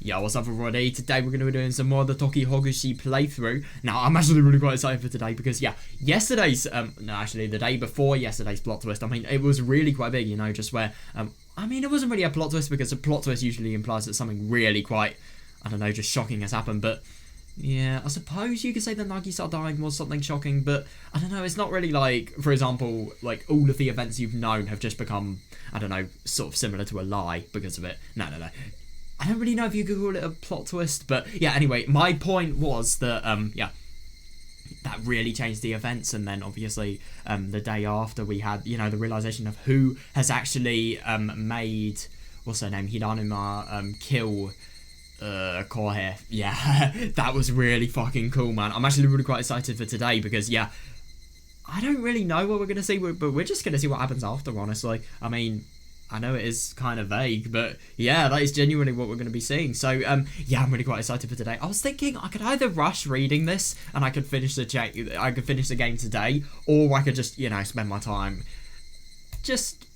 Yo, what's up everybody? Today we're going to be doing some more of the Tokihogushi playthrough. Now, I'm actually really quite excited for today because, yeah, yesterday's, no, actually the day before yesterday's plot twist, I mean, it was really quite big, you know, just where, I mean, it wasn't really a plot twist because a plot twist usually implies that something really quite, I don't know, just shocking has happened, but, yeah, I suppose you could say that Nagisa dying was something shocking, but, I don't know, it's not really like, for example, like, all of the events you've known have just become, I don't know, sort of similar to a lie because of it. No. I don't really know if you could call it a plot twist, but yeah, anyway, my point was that, yeah, that really changed the events, and then obviously, the day after we had, you know, the realization of who has actually, made, what's her name, Hiranuma, kill, Kohe. Yeah, that was really fucking cool, man. I'm actually really quite excited for today because, yeah, I don't really know what we're going to see, but we're just going to see what happens after, honestly. I mean, I know it is kind of vague, but yeah, that is genuinely what we're going to be seeing. So, yeah, I'm really quite excited for today. I was thinking I could either rush reading this and I could finish the game today, or I could just, you know, spend my time, just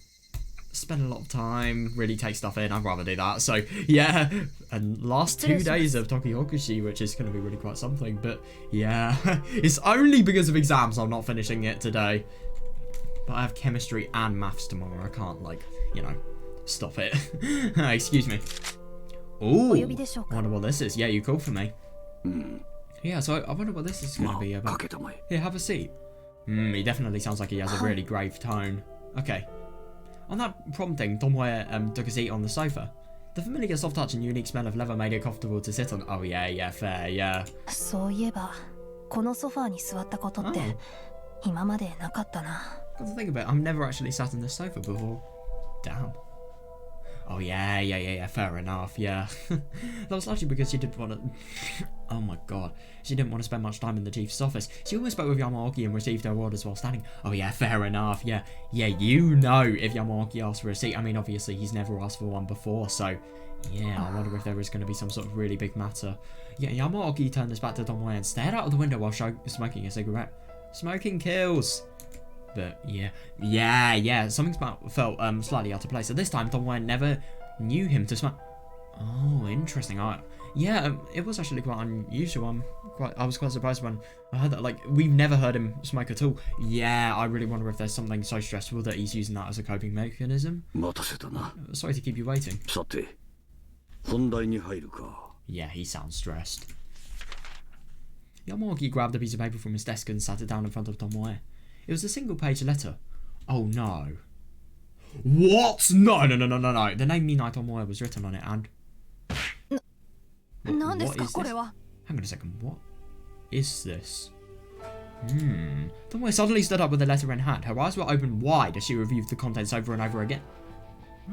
spend a lot of time, really take stuff in. I'd rather do that. So, yeah, and last 2 days of Tokihogushi, which is going to be really quite something. But yeah, it's only because of exams I'm not finishing it today. But I have chemistry and maths tomorrow. I can't, like, you know, stop it. Excuse me. Ooh, wonder what this is. Yeah, you called for me. Yeah, so I wonder what this is going to be about. Here, have a seat. He definitely sounds like he has a really grave tone. Okay. On that prompting, Tomoe took a seat on the sofa. The familiar soft touch and unique smell of leather made it comfortable to sit on. Oh, yeah, fair, yeah. Oh. Come to think of it, I've never actually sat on this sofa before. Damn. Oh, yeah, fair enough, yeah. That was largely because she didn't want to... Oh my god. She didn't want to spend much time in the chief's office. She always spoke with Yamaoki and received her orders while standing. Oh yeah, fair enough, yeah. Yeah, you know if Yamaoki asked for a seat. I mean, obviously, he's never asked for one before, so... Yeah, I wonder if there is going to be some sort of really big matter. Yeah, Yamaoki turned his back to Tomoe and stared out of the window while smoking a cigarette. Smoking kills. But yeah, something felt slightly out of place. At this time, Tomoe never knew him to smoke. Oh, interesting. Yeah, it was actually quite unusual. I was quite surprised when I heard that. Like, we've never heard him smoke at all. Yeah, I really wonder if there's something so stressful that he's using that as a coping mechanism. Sorry to keep you waiting. Yeah, he sounds stressed. Yamaoki grabbed a piece of paper from his desk and sat it down in front of Tomoe. It was a single-page letter. Oh no. What? No. The name Minai Tomoe was written on it, and... What is this? Hang on a second, what is this? Tomoe suddenly stood up with the letter in hand. Her eyes were open wide as she reviewed the contents over and over again.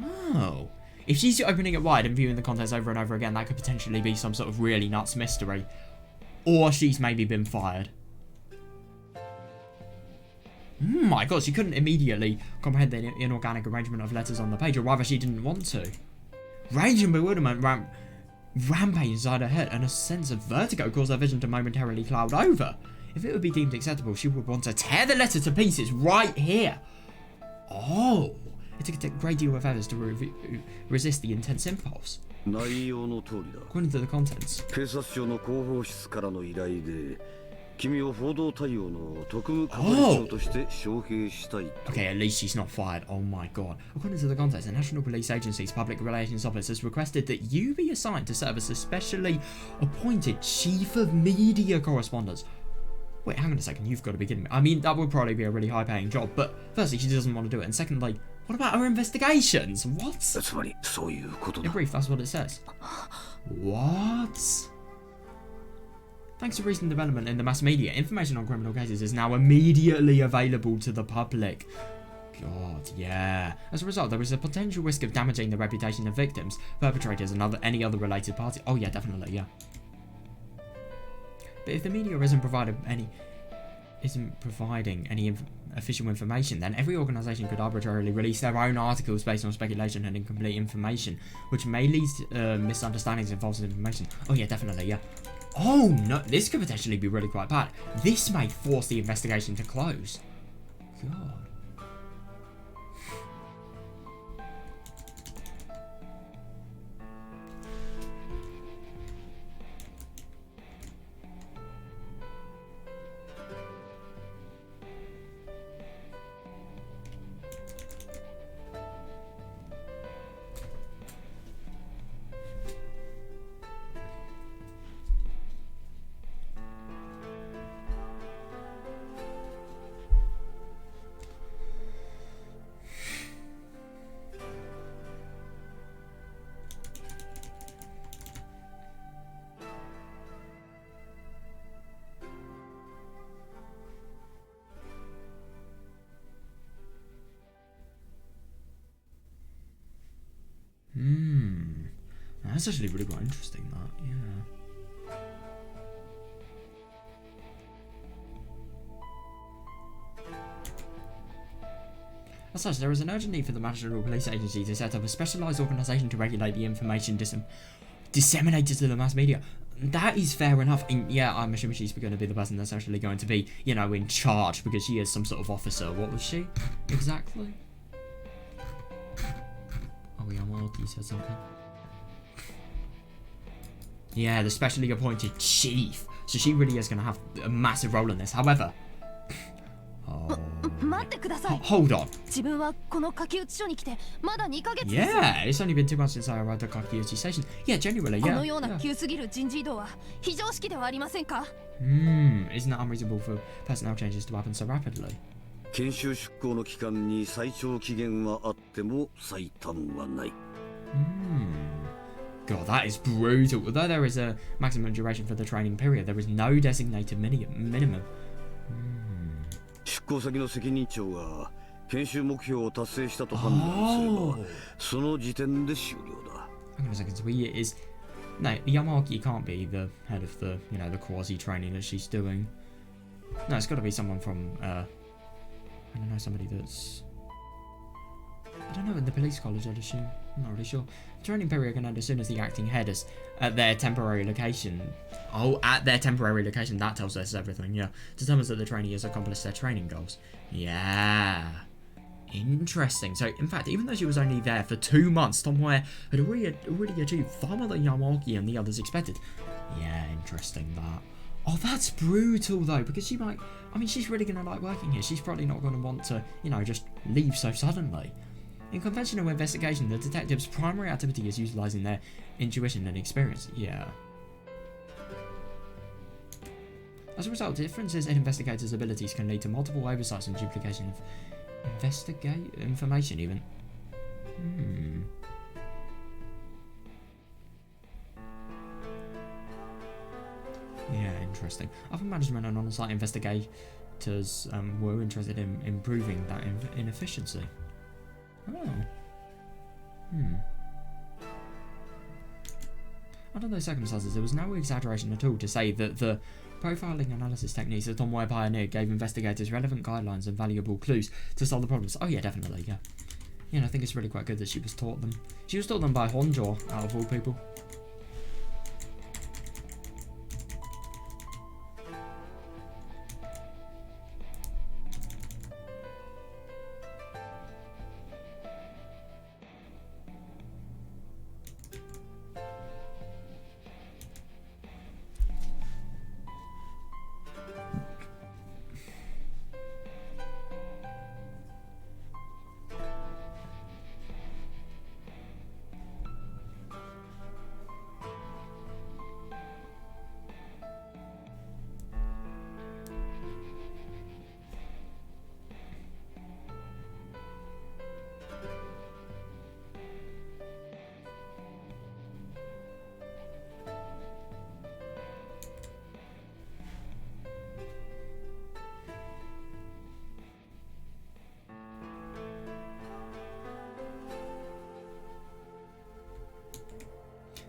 Oh. If she's opening it wide and viewing the contents over and over again, that could potentially be some sort of really nuts mystery. Or she's maybe been fired. My god, she couldn't immediately comprehend the inorganic arrangement of letters on the page, or rather she didn't want to. Rage and bewilderment rampaged inside her head, and a sense of vertigo caused her vision to momentarily cloud over. If it would be deemed acceptable, she would want to tear the letter to pieces right here. Oh, it took a great deal of efforts to resist the intense impulse. According to the contents. Oh! Okay, at least she's not fired. Oh my god. According to the contents, the National Police Agency's Public Relations Office has requested that you be assigned to serve as a specially appointed Chief of Media Correspondence. Wait, hang on a second, you've got to be kidding me. I mean, that would probably be a really high-paying job, but firstly, she doesn't want to do it, and secondly, what about her investigations? What? In brief, that's what it says. What? Thanks to recent development in the mass media, information on criminal cases is now immediately available to the public. God, yeah. As a result, there is a potential risk of damaging the reputation of victims, perpetrators, and any other related party. Oh yeah, definitely, yeah. But if the media isn't providing any official information, then every organisation could arbitrarily release their own articles based on speculation and incomplete information, which may lead to misunderstandings and false information. Oh yeah, definitely, yeah. Oh no, this could potentially be really quite bad. This may force the investigation to close. God. That's actually really quite interesting, that, yeah. As such, there is an urgent need for the National Police Agency to set up a specialised organisation to regulate the information disseminated to the mass media. That is fair enough, and yeah, I'm assuming she's going to be the person that's actually going to be, you know, in charge, because she is some sort of officer. What was she, exactly? Oh, Yamaki said something. Yeah, the specially appointed chief. So she really is going to have a massive role in this. However... Oh. Hold on. Yeah, it's only been 2 months since I arrived at Tokihogushi station. Yeah, genuinely, yeah. Isn't that unreasonable for personnel changes to happen so rapidly? God, that is brutal. Although there is a maximum duration for the training period, there is no designated minimum. I'm gonna say, it is... No, Yamaki can't be the head of the, you know, the quasi-training that she's doing. No, it's got to be someone from, I don't know, somebody that's... I don't know, in the police college, I'd assume. I'm not really sure. The training period can end as soon as the acting head is at their temporary location. Oh, at their temporary location, that tells us everything, yeah. Determines that the trainee has accomplished their training goals. Yeah. Interesting. So, in fact, even though she was only there for 2 months, Tomoe had already achieved far more than Yamaki and the others expected. Yeah, interesting, that. Oh, that's brutal, though, because she might... I mean, she's really going to like working here. She's probably not going to want to, you know, just leave so suddenly. In conventional investigation, the detective's primary activity is utilising their intuition and experience. Yeah. As a result, differences in investigators' abilities can lead to multiple oversights and duplication of information, even. Yeah, interesting. Upper management and on-site investigators were interested in improving that inefficiency. Oh. Under those circumstances, there was no exaggeration at all to say that the profiling analysis techniques that Tomoe pioneered gave investigators relevant guidelines and valuable clues to solve the problems. Oh yeah, definitely, yeah. Yeah, and I think it's really quite good that she was taught them. She was taught them by Honjo, out of all people.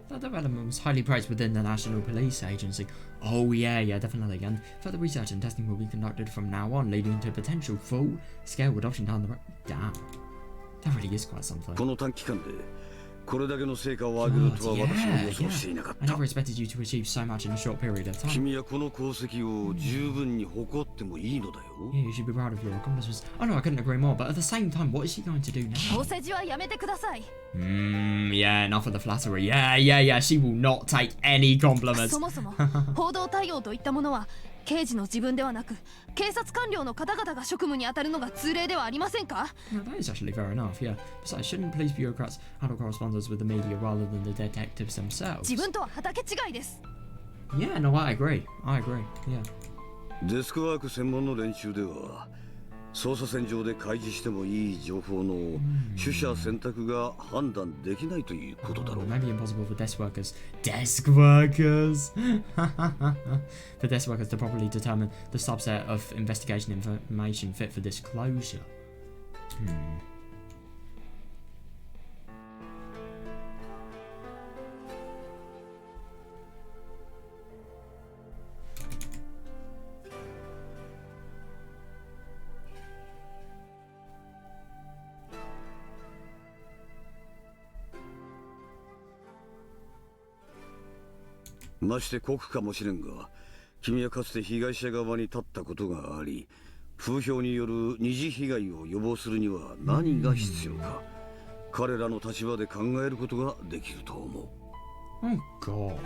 That development was highly praised within the National Police Agency. Oh yeah, definitely. And further research and testing will be conducted from now on, leading to potential full-scale adoption down the road. Damn. That really is quite something. God, yeah. I never expected you to achieve so much in a short period of time. Yeah, you should be proud of your accomplishments. Oh no, I couldn't agree more, but at the same time, what is she going to do now? Yeah, enough of the flattery. Yeah, she will not take any compliments. No, that is actually fair enough, yeah. Besides, shouldn't police bureaucrats handle correspondence with the media rather than the detectives themselves? Yeah, no, I agree, yeah. デスクワーク専門の練習では捜査線上で開示してもいい情報の取捨選択が判断できないということだろう。Maybe impossible for desk workers for desk workers to properly determine the subset of investigation information fit for disclosure. まして酷かもしれんが、君はかつて被害者側に立ったことがあり、風評による二次被害を予防するには何が必要か、彼らの立場で考えることができると思う。Oh God.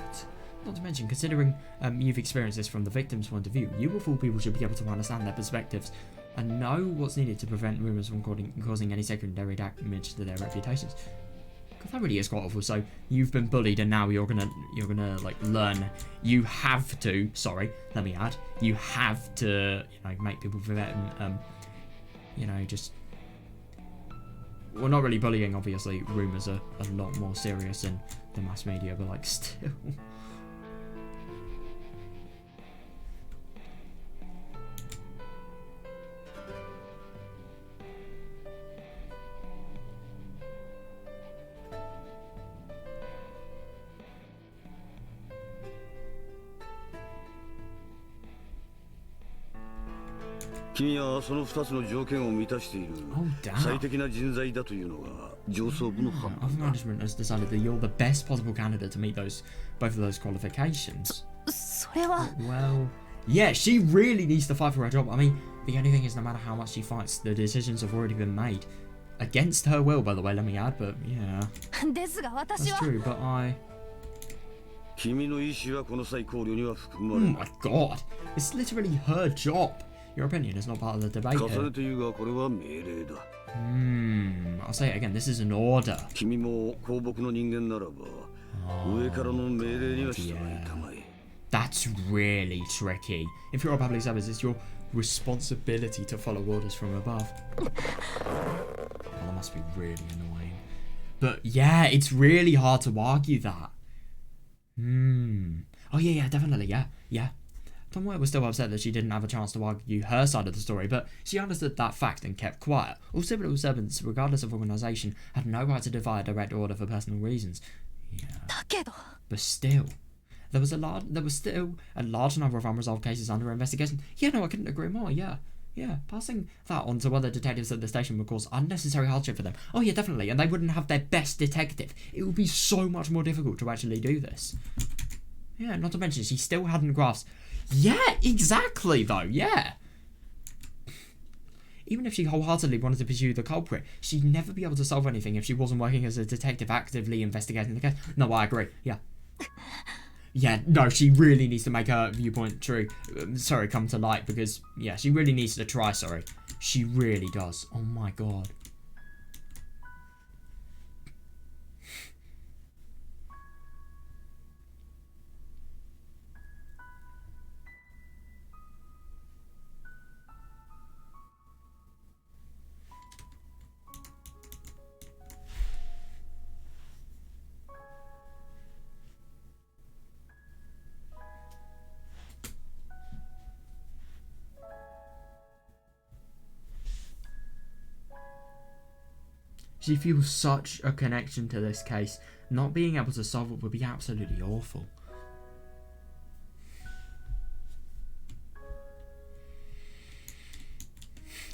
Not to mention, considering you've experienced this from the victim's point of view, you of all people should be able to understand their perspectives and know what's needed to prevent rumours from causing any secondary damage to their reputations. God, that really is quite awful. So you've been bullied, and now you're gonna like learn. You have to. Sorry, let me add. You have to, make people prevent. Just. Well, not really bullying. Obviously, rumours are a lot more serious in the mass media, but like still. Oh, Upper management has decided that you're the best possible candidate to meet both of those qualifications. Well, yeah, she really needs to fight for her job. I mean, the only thing is, no matter how much she fights, the decisions have already been made. Against her will, by the way, let me add, but yeah. That's true, but I... Oh my god, it's literally her job. Your opinion is not part of the debate here. I'll say it again, this is an order. That's really tricky. If you're a public service, it's your responsibility to follow orders from above. Well, that must be really annoying. But yeah, it's really hard to argue that. Oh yeah, definitely, yeah. Tomoe was still upset that she didn't have a chance to argue her side of the story, but she understood that fact and kept quiet. All civil servants, regardless of organisation, had no right to defy a direct order for personal reasons. Yeah. But still, there was still a large number of unresolved cases under investigation. Yeah, no, I couldn't agree more, yeah. Passing that on to other detectives at the station would cause unnecessary hardship for them. Oh yeah, definitely, and they wouldn't have their best detective. It would be so much more difficult to actually do this. Yeah, not to mention, she still hadn't grasped... Yeah, exactly, though, yeah. Even if she wholeheartedly wanted to pursue the culprit, she'd never be able to solve anything if she wasn't working as a detective actively investigating the case. No, I agree, yeah. Yeah, no, she really needs to make her viewpoint come to light, because, yeah, she really needs to try, She really does. Oh my god. She feels such a connection to this case. Not being able to solve it would be absolutely awful.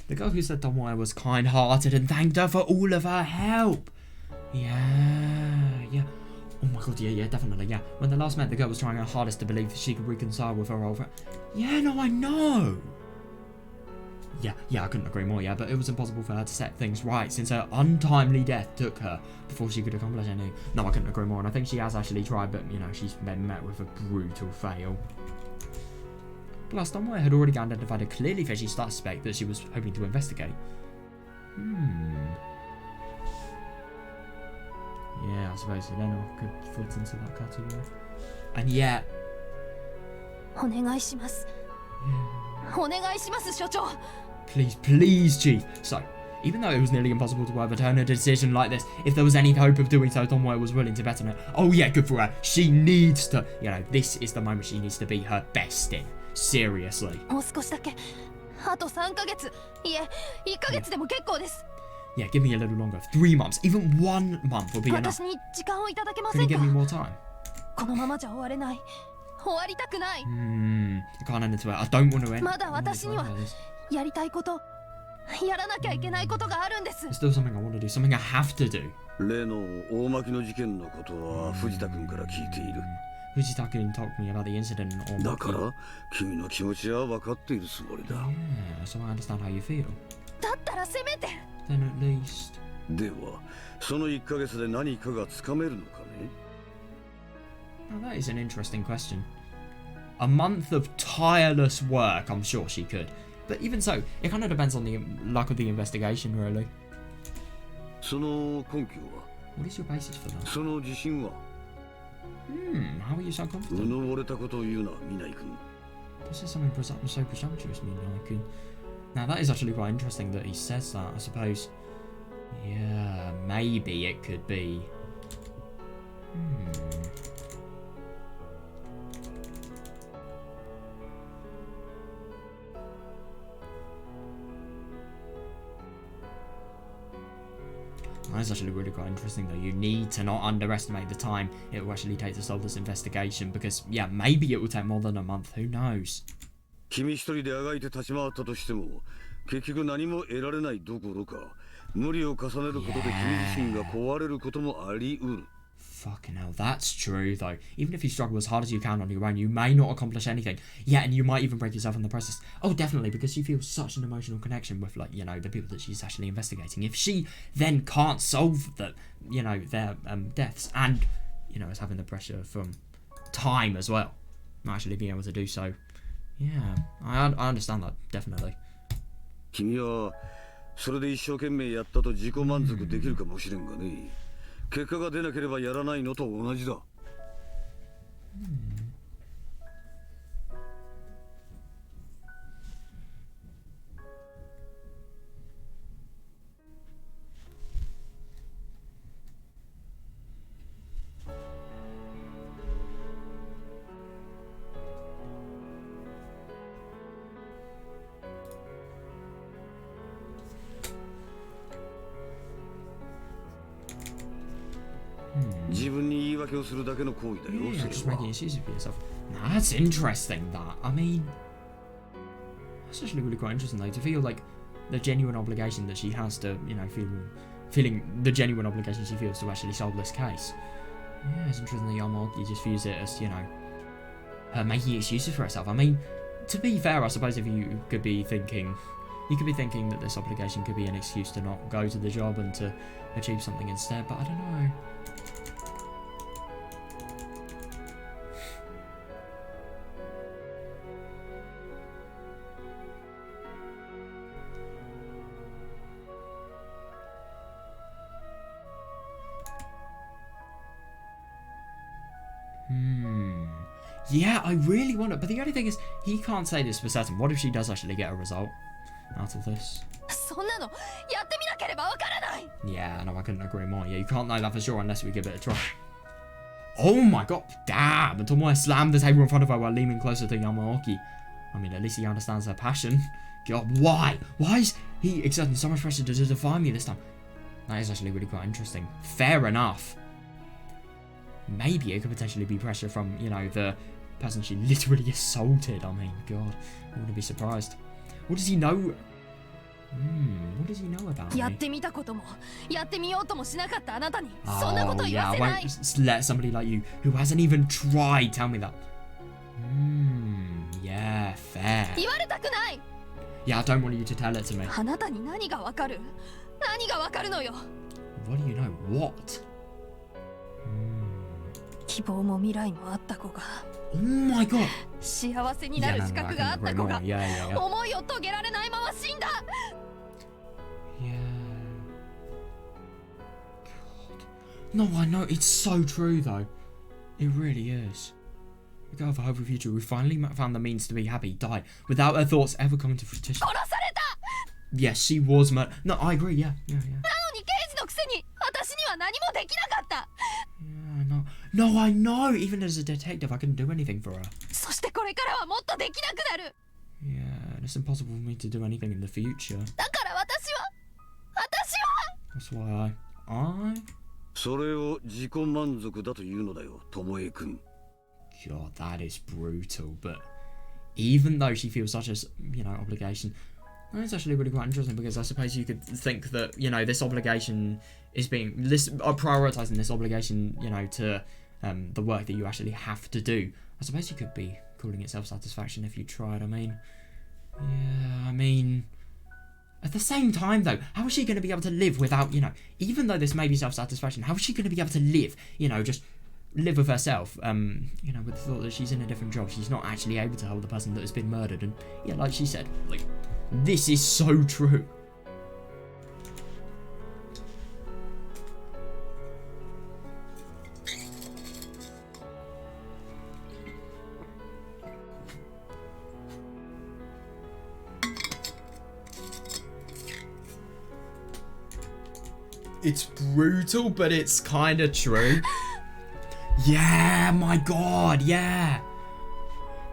The girl who said Tomoe was kind-hearted and thanked her for all of her help. Yeah. Oh my god, yeah, definitely, yeah. When they last met, the girl was trying her hardest to believe that she could reconcile with her old friend. Yeah, no, I know. Yeah, I couldn't agree more, yeah, but it was impossible for her to set things right since her untimely death took her before she could accomplish anything. No, I couldn't agree more, and I think she has actually tried, but, she's been met with a brutal fail. Plus, Tomoe had already identified a clearly fishy suspect that she was hoping to investigate. Yeah, I suppose Elena could fit into that category. And yet... Please, Chief. So, even though it was nearly impossible to overturn a decision like this, if there was any hope of doing so, Tomoe was willing to bet on it. Oh yeah, good for her. She needs to, this is the moment she needs to be her best in. Seriously. Yeah, give me a little longer. 3 months. Even 1 month would be enough. Can you give me more time? I can't end it. I don't want to end it. There's still something I want to do. Something I Fujita-kun told me about the incident or だから君の気持ちは分かっているつもりだ。 Yeah, so I understand how you feel. だったらせめて Then at least... ではその1ヶ月で何かがつかめるのかね。 Now that is an interesting question. A month of tireless work, I'm sure she could. But even so, it kind of depends on the luck of the investigation, really. その根拠は What is your basis for that? その自信は How are you so う confident? ぬぼれたことを言うな、南君。 This is something so presumptuous, Minai-kun. Now that is actually quite interesting that he says that, I suppose. Yeah, maybe it could be. That's actually really quite interesting though. You need to not underestimate the time it will actually take to solve this investigation because, yeah, maybe it will take more than a month. Who knows? 君一人であがいて立ち回ったとしても結局何も得られないどころか無理を重ねることで君自身が壊れることもあり得る。 Fucking hell, that's true though. Even if you struggle as hard as you can on your own, you may not accomplish anything. Yeah, and you might even break yourself in the process. Oh, definitely, because you feel such an emotional connection with, like, you know, the people that she's actually investigating. If she then can't solve the, you know, their deaths and, you know, is having the pressure from time as well, not actually being able to do so. Yeah, I understand that, definitely. 君はそれで一生懸命やったと自己満足できるかもしれんがね。結果が出なければやらないのと同じだ。自分に言い訳をするだけの行為だよ。 Yeah, そ just れは making excuses for yourself. Now, that's interesting, that. I mean, that's actually really quite interesting, though, to feel like the genuine obligation that she has to, you know, feeling the genuine obligation she feels to actually solve this case. Yeah, it's interesting that Yamaki just views it as, you know, her making excuses for herself. I mean, to be fair, I suppose if you could be thinking that this obligation could be an excuse to not go to the job and to achieve something instead, but I don't know. Yeah, I really want it, but the only thing is, he can't say this for certain. What if she does actually get a result out of this? そんなのやってみなければわからない。 Yeah, no, I couldn't agree more. Yeah, you can't know that for sure unless we give it a try. Oh my god, damn! And Tomoe slammed the table in front of her while leaning closer to Yamaoki. I mean, at least he understands her passion. God, why? Why is he exerting so much pressure to defy me this time? That is actually really quite interesting. Fair enough. Maybe it could potentially be pressure from, you know, the person she literally assaulted. I mean, God, I wouldn't be surprised. What does he know? What does he know about me? やってみたこともやってみようともしなかったあなたにそんなこと Oh, 言 yeah, わ I せない。 won't let somebody like you, who hasn't even tried, tell me that. Yeah, fair. 言われたくない。 Yeah, I don't want you to tell it to me. あなたに何がわかる？何がわかるのよ。 What do you know? What? 希望も未来もあった子が Oh my god! 幸せにな Yeah, る no, 資 no, I 格 couldn't があっ agree た子 more. が Yeah, yeah, yeah. 思いを遂げられないまま死んだ。 Yeah. God. No, I know. It's so true, though. It really is. We go have a hope for the future. We finally found the means to be happy, die, without her thoughts ever coming to fruition. 殺された。 Yes, she was murdered. No, I agree. Yeah, yeah, yeah. なのに刑事のくせに私には何もできなかった。 Yeah, no, I know. Even as a detective, I couldn't do anything for her. そしてこれからはもっとできなくなる。 Yeah, and it's impossible for me to do anything in the future. だから私は That's why I それを自己満足だというのだよ、巴君。 God, that is brutal. But even though she feels such a, you know, obligation, that's actually really quite interesting because I suppose you could think that, you know, this obligation is being prioritizing this obligation, you know, to the work that you actually have to do. I suppose you could be calling it self-satisfaction if you tried. I mean, yeah, I mean, at the same time though, how is she going to be able to live without, you know, even though this may be self-satisfaction, how is she going to be able to live, you know, just live with herself, you know, with the thought that she's in a different job, she's not actually able to help the person that has been murdered. And yeah, like she said, like, this is so true. It's brutal, but it's kind of true. Yeah, my god, yeah.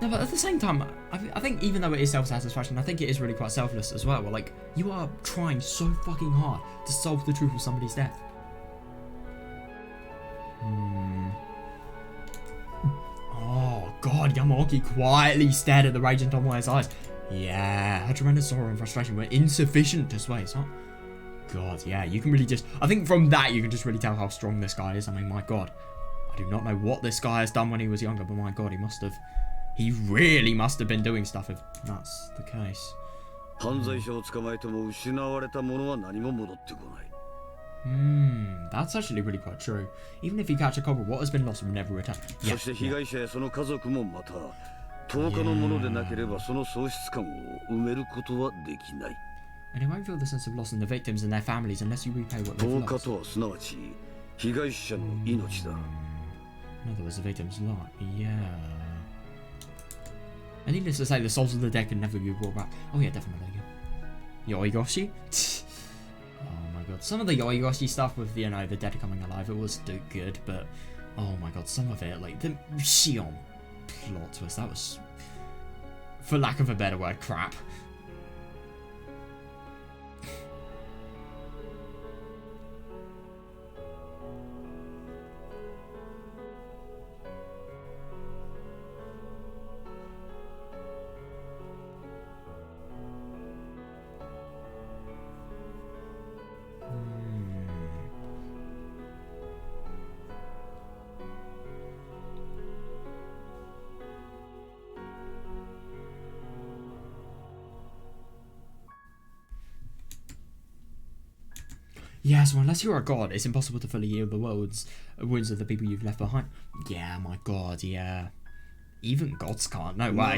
No, but at the same time, I think even though it is self-satisfaction, I think it is really quite selfless as well. Like, you are trying so fucking hard to solve the truth of somebody's death. Oh god, Yamaoki quietly stared at the rage in Tomoe's eyes. Yeah, her tremendous sorrow and frustration were insufficient to sway his heart. God, yeah, you can really just... I think from that, you can just really tell how strong this guy is. I mean, my god. I do not know what this guy has done when he was younger, but my god, he must have... He really must have been doing stuff if that's the case. That's actually really quite true. Even if you catch a culprit, what has been lost will never return. Yeah, And you won't feel the sense of loss in the victims and their families unless you repay what they've lost. In other words, the victim's life. Yeah. And needless to say, the souls of the dead can never be brought back. Oh yeah, definitely. Yoigoshi? Oh my god. Some of the Yoigoshi stuff with, you know, the dead coming alive, it was good, but oh my god, some of it, like the Shion plot twist, that was, for lack of a better word, crap. Yes, well, unless you're a god, it's impossible to fully heal the wounds of the people you've left behind. Yeah, my god, yeah. Even gods can't, no way.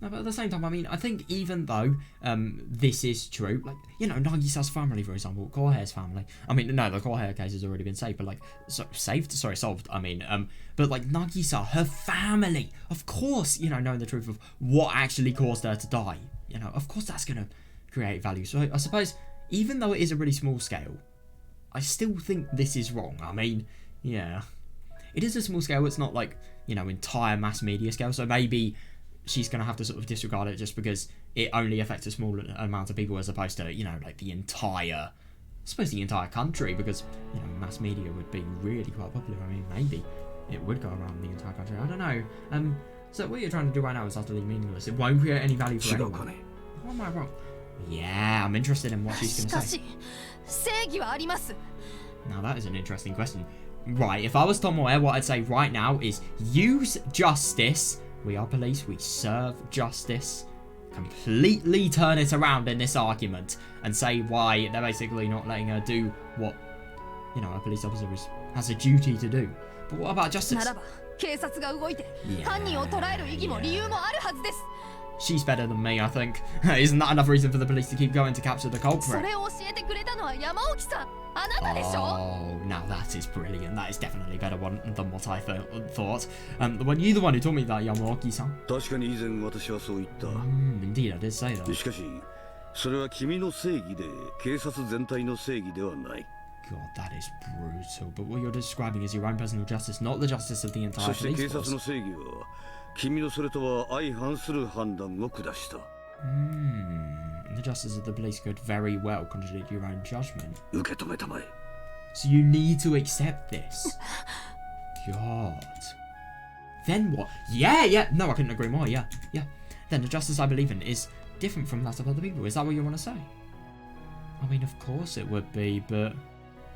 No, but at the same time, I mean, I think even though this is true, like, you know, Nagisa's family, for example, Kohe's family. I mean, no, the Kohe case has already been saved, but like, solved. I mean, but like Nagisa, her family, of course, you know, knowing the truth of what actually caused her to die, you know, of course that's gonna create value. So I suppose, even though it is a really small scale, I still think this is wrong. I mean, yeah, it is a small scale. It's not like, you know, entire mass media scale. So maybe she's going to have to sort of disregard it just because it only affects a small amount of people as opposed to, you know, like the entire, I suppose the entire country, because, you know, mass media would be really quite popular. I mean, maybe it would go around the entire country. I don't know. So what you're trying to do right now is utterly meaningless. It won't create any value for anyone. What am I wrong? Yeah, I'm interested in what she's going to say. Now that is an interesting question. Right, if I was Tomoe, what I'd say right now is use justice. We are police, we serve justice. Completely turn it around in this argument and say why they're basically not letting her do what, you know, a police officer has a duty to do. But what about justice? She's better than me, I think. Isn't that enough reason for the police to keep going to capture the culprit? Oh, now that is brilliant. That is definitely better one than what I thought. Were you the one who told me that, Yamaoki-san? Indeed, I did say that. God, that is brutal. But what you're describing is your own personal justice, not the justice of the entire police force. The justice of the police could very well contradict your own judgment. So you need to accept this. God. Then what? Yeah. No, I couldn't agree more. Yeah. Then the justice I believe in is different from that of other people. Is that what you want to say? I mean, of course it would be, but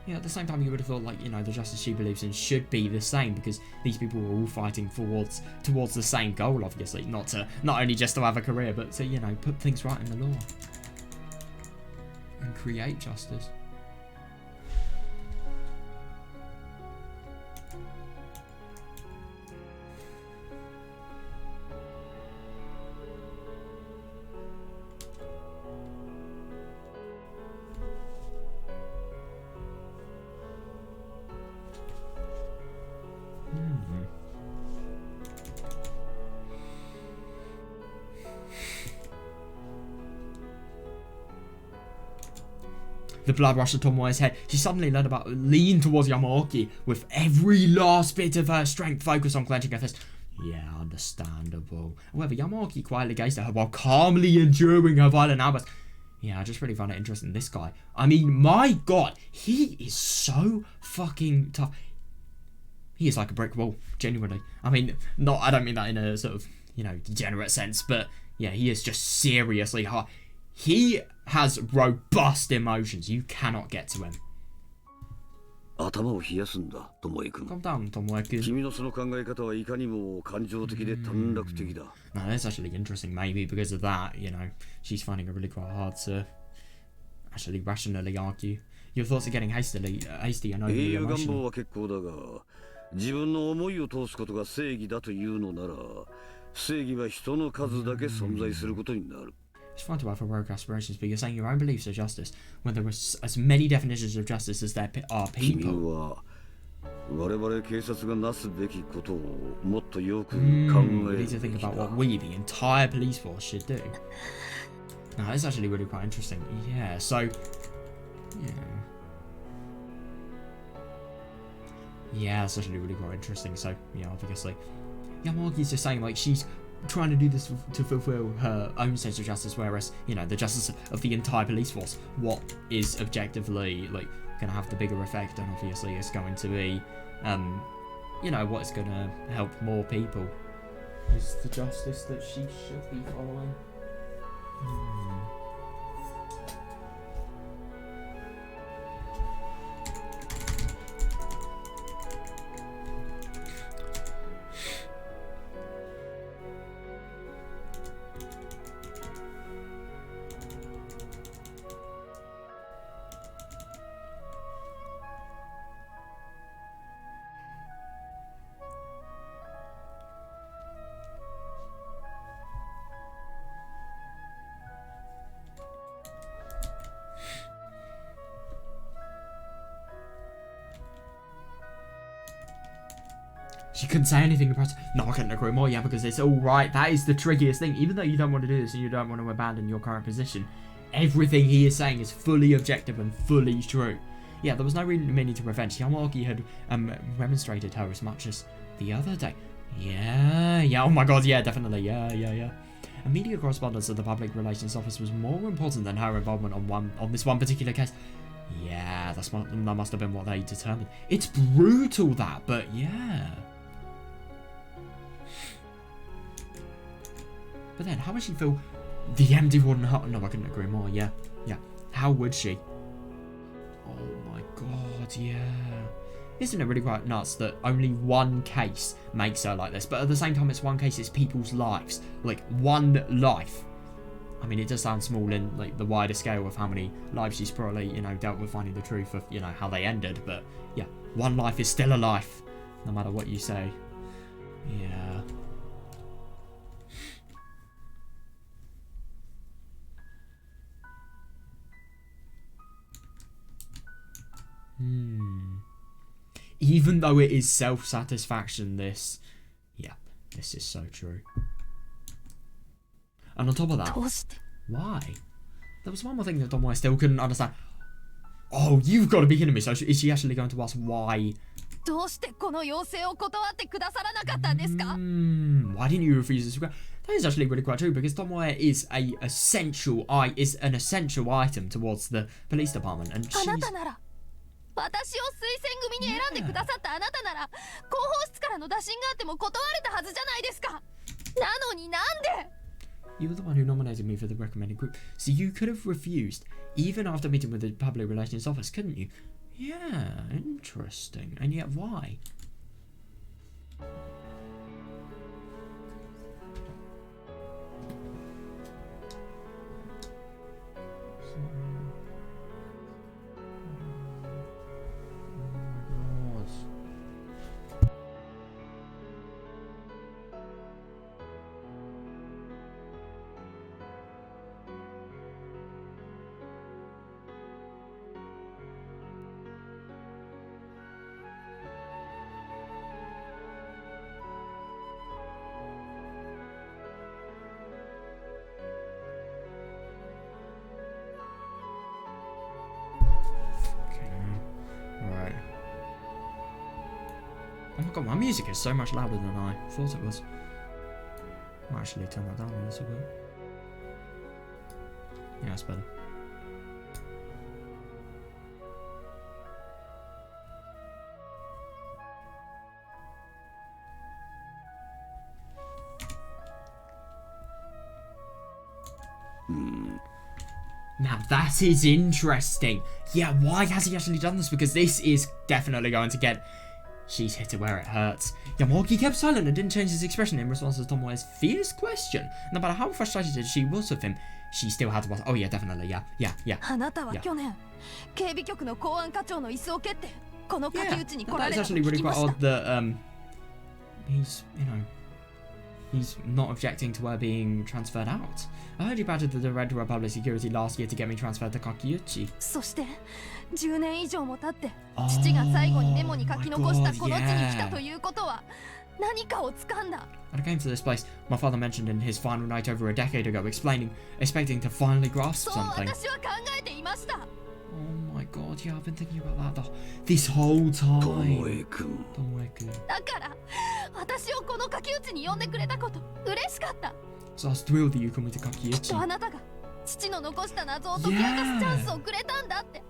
yeah, at the same time, you would have thought, like, you know, the justice she believes in should be the same, because these people were all fighting towards the same goal, obviously. Not only just to have a career, but to, you know, put things right in the law and create justice. The blood rushed to Tomoe's head. She suddenly leaned towards Yamaoki with every last bit of her strength focused on clenching her fist. Yeah, understandable. However, Yamaoki quietly gazed at her while calmly enduring her violent outburst. Yeah, I just really found it interesting. This guy, I mean, my god, he is so fucking tough. He is like a brick wall, genuinely. I mean, I don't mean that in a sort of, you know, degenerate sense, but yeah, he is just seriously hard. He has robust emotions. You cannot get to him. 頭を冷やすんだ、Tomoe-kun. Calm down, Tomoe-kun. 君のその考え方はいかにも感情的で短絡的だ。No, that's actually interesting. Maybe because of that, you know, she's finding it really quite hard to actually rationally argue. Your thoughts are getting hasty and overly 願望 emotional. は結構だが、自分の思いを通すことが正義だというのなら、正義は人の数だけ存在することになる。It's fine to have heroic aspirations, but you're saying your own beliefs are justice when there are as many definitions of justice as there are 君 people. は我々警察がなすべきことをもっとよく考え We る need to べ think きだ。 about what we, the entire police force, should do. Now, that's actually really quite interesting. Yeah, so... Yeah. Yeah, that's actually really quite interesting. So, yeah, obviously. Yamagi's just saying, like, she's trying to do this to fulfill her own sense of justice, whereas, you know, the justice of the entire police force, what is objectively, like, going to have the bigger effect, and obviously is going to be, you know, what's going to help more people, is the justice that she should be following. She couldn't say anything about it. No, I couldn't agree more, yeah, because it's all right. That is the trickiest thing. Even though you don't want to do this and you don't want to abandon your current position, everything he is saying is fully objective and fully true. Yeah, there was no real meaning to revenge. Yamaoki had remonstrated her as much as the other day. Yeah, oh my god, yeah, definitely, yeah. A media correspondence of the Public Relations Office was more important than her involvement on this one particular case. Yeah, that must have been what they determined. It's brutal, that, but yeah. But then, how would she feel the empty wooden hut? No, I couldn't agree more, yeah. How would she? Oh my god, yeah. Isn't it really quite nuts that only one case makes her like this? But at the same time, it's one case, it's people's lives. Like, one life. I mean, it does sound small in, like, the wider scale of how many lives she's probably, you know, dealt with finding the truth of, you know, how they ended. But, yeah, one life is still a life, no matter what you say. Yeah. Even though it is self-satisfaction, this is so true. And on top of that, why? There was one more thing that Tomoe still couldn't understand. Oh, you've got to be kidding me. So is she actually going to ask why? Why didn't you refuse this request? That is actually really quite true, because Tomoe is an essential item towards the police department, and she's... 私を推薦組に選んでくださったあなたなら広報室からの打診があっても断れたはずじゃないですか。なのになんで You were the one who nominated me for the recommended group, so you could have refused, even after meeting with the public relations office, couldn't you? Yeah, interesting. And yet, why? Oh my god, my music is so much louder than I thought it was. I'll actually turn that down a little bit. Yeah, that's better. Now that is interesting. Yeah, why has he actually done this? Because this is definitely going to get... She's hit it where it hurts. Yamaki kept silent and didn't change his expression in response to Tomoe's fierce question. No matter how frustrated she was with him, she still had to ask, oh yeah, definitely, yeah. あなたは去年、警備局の公安課長の椅子を蹴って、この駆け打ちに来ら That れ is たと actually 聞 really きま quite した。 odd that, he's, he's not objecting to her being transferred out. I heard you battered the director of public security last year to get me transferred to Tokihogushi. そして10年以上も経って父が最後にメモに書き残したこの地に来たということは何かを掴んだ。 When I came to this place, my father mentioned in his final night over a decade ago, expecting to finally grasp そう something. 私は考えていました。 Oh my god, yeah, I've been thinking about that this whole time. Tomoe-kun. Tomoe-kun. だから私をこの駆け打ちに呼んでくれたこと嬉しかった。 So I was thrilled that you come into きっと Tokihogushi. あなたが父の残した謎を解き明かすチャンスをくれたんだって。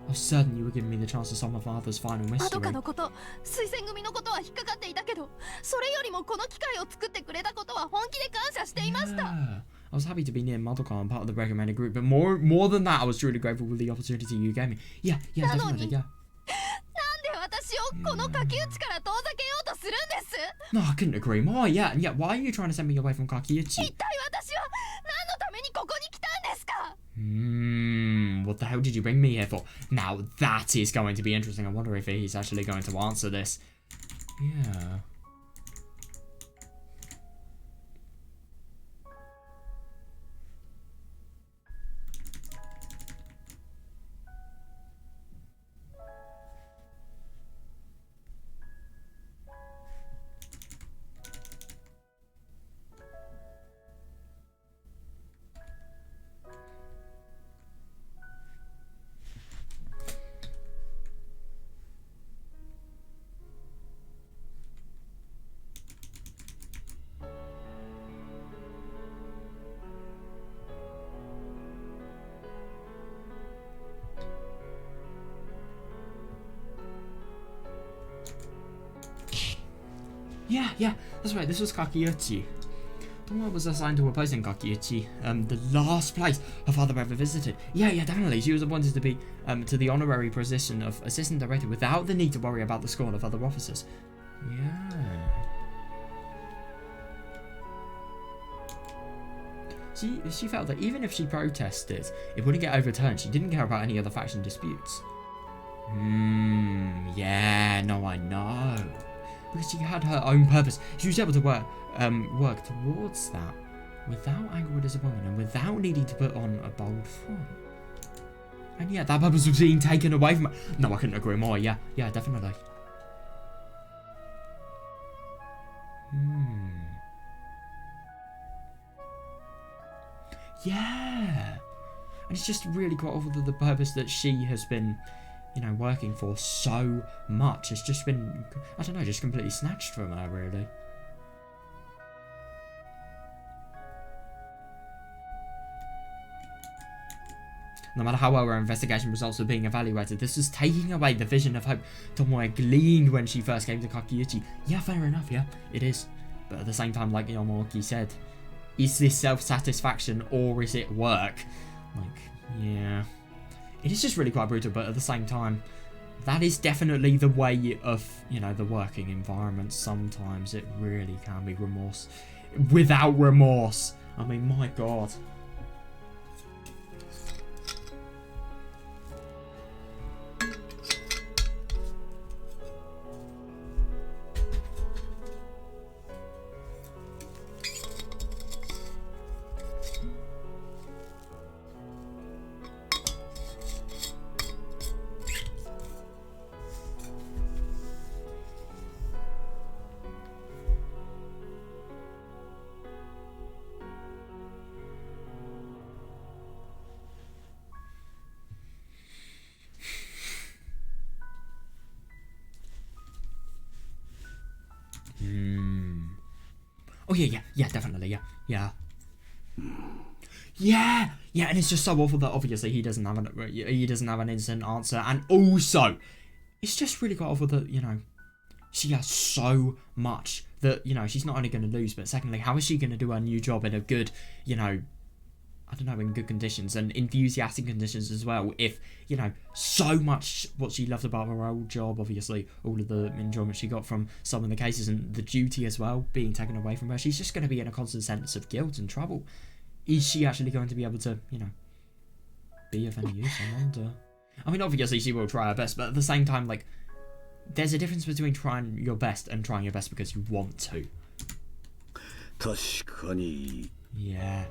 I was certain you were giving me the chance to solve my father's final アドカ mystery. のこと推薦組のことは引っかかっていたけどそれよりもこの機会を作ってくれたことは本気で感謝していました。 Yeah. I was happy to be near Madoka and part of the recommended group, but more than that, I was truly grateful for the opportunity you gave me. Yeah, definitely, yeah. なんで私をこの駆け打ちから遠ざけようとするんです No, I couldn't agree more. Yeah, and yet, why are you trying to send me away from 一 Tokihogushi? 体私は何のためにここに来たんですか What the hell did you bring me here for? Now that is going to be interesting. I wonder if he's actually going to answer this. Yeah. Yeah, that's right, this was Tokihogushi. Tomoe was assigned to a post in Tokihogushi, the last place her father ever visited. Yeah, definitely. She was appointed to be to the honorary position of assistant director without the need to worry about the scorn of other officers. Yeah. She felt that even if she protested, it wouldn't get overturned. She didn't care about any other faction disputes. Yeah, no, I know. Because she had her own purpose. She was able to work towards that without anger or disappointment and without needing to put on a bold front. And yeah, that purpose was being taken away from her. No, I couldn't agree more. Yeah, definitely. Yeah. And it's just really quite awful that the purpose that she has been, working for so much has just been, I don't know, just completely snatched from her, really. No matter how well her investigation results were being evaluated, this was taking away the vision of hope Tomoe gleaned when she first came to Tokihogushi. Yeah, fair enough, yeah, it is. But at the same time, like Yamaki said, is this self-satisfaction or is it work? Like, yeah. It is just really quite brutal, but at the same time, that is definitely the way of, you know, the working environment. Sometimes it really can be remorse. Without remorse. I mean, my God. Oh yeah, definitely, yeah. Yeah, and it's just so awful that obviously he doesn't have an instant answer, and also it's just really quite awful that, you know, she has so much that, you know, she's not only going to lose, but secondly, how is she going to do her new job in a good, you know, I don't know, in good conditions and enthusiastic conditions as well, if, you know, so much what she loved about her old job, obviously all of the enjoyment she got from some of the cases and the duty as well being taken away from her, she's just going to be in a constant sense of guilt and trouble. Is she actually going to be able to, you know, be of any use? I wonder. I mean, obviously she will try her best, but at the same time, like, there's a difference between trying your best and trying your best because you want to. 確かに Yeah.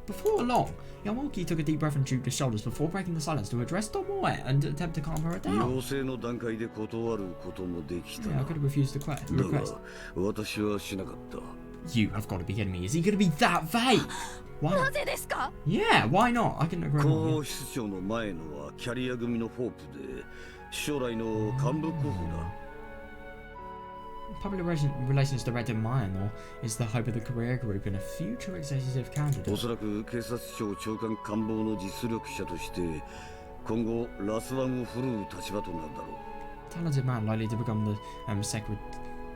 Before long, Yamaki took a deep breath and drooped his shoulders before breaking the silence to address Tomoe and attempt to calm her down. 要請の段階で断ることもできた Yeah, I could have refused the request. だが私はしなかった You have got to be kidding me. Is he going to be that vague? Why な not? ぜですか？ Yeah, why not? I couldn't agree 広 more. 報室長の前のはキャリア組のホープで将来の幹部候補だ Public relations director Mayanor is the hope of the career group and a future executive お candidate. そらく警察庁長官官房の実力者として今後ラスワンを振るう立場となるだろう Talented man likely to become the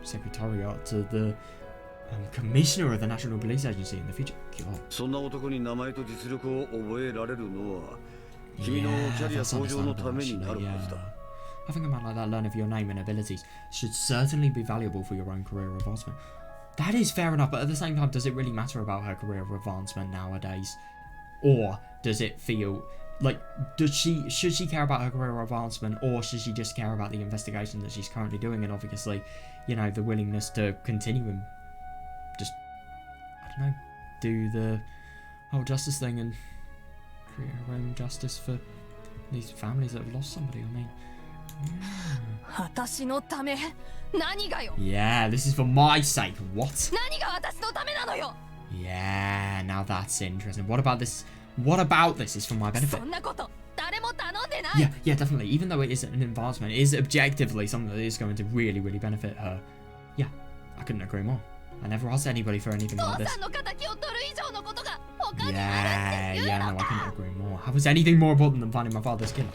secretariat to the commissioner of the National Police Agency in the future. God. そんな男に名前と実力を覚えられるのは君の Yeah, キャリア that's 向上の understandable ためにな actually, るはず yeah. だ Having a man like that learn of your name and abilities should certainly be valuable for your own career advancement. That is fair enough, but at the same time, does it really matter about her career advancement nowadays? Or does it feel like, should she care about her career advancement, or should she just care about the investigation that she's currently doing and obviously, you know, the willingness to continue and just, I don't know, do the whole justice thing and create her own justice for these families that have lost somebody, I mean. 私のため？何がよ？ Yeah, this is for my sake. What? 何が私のためなのよ？ Yeah, now that's interesting. What about this? What about this is for my benefit? そんなこと誰も頼んでない。 Yeah, definitely. Even though it is an advancement, it is objectively something that is going to really, really benefit her. Yeah, I couldn't agree more. I never asked anybody for anything 父 like this. さんの敵を取る以上のことが他にあるって Yeah, 言う no, の I か。 couldn't agree more. How was anything more important than finding my father's killer?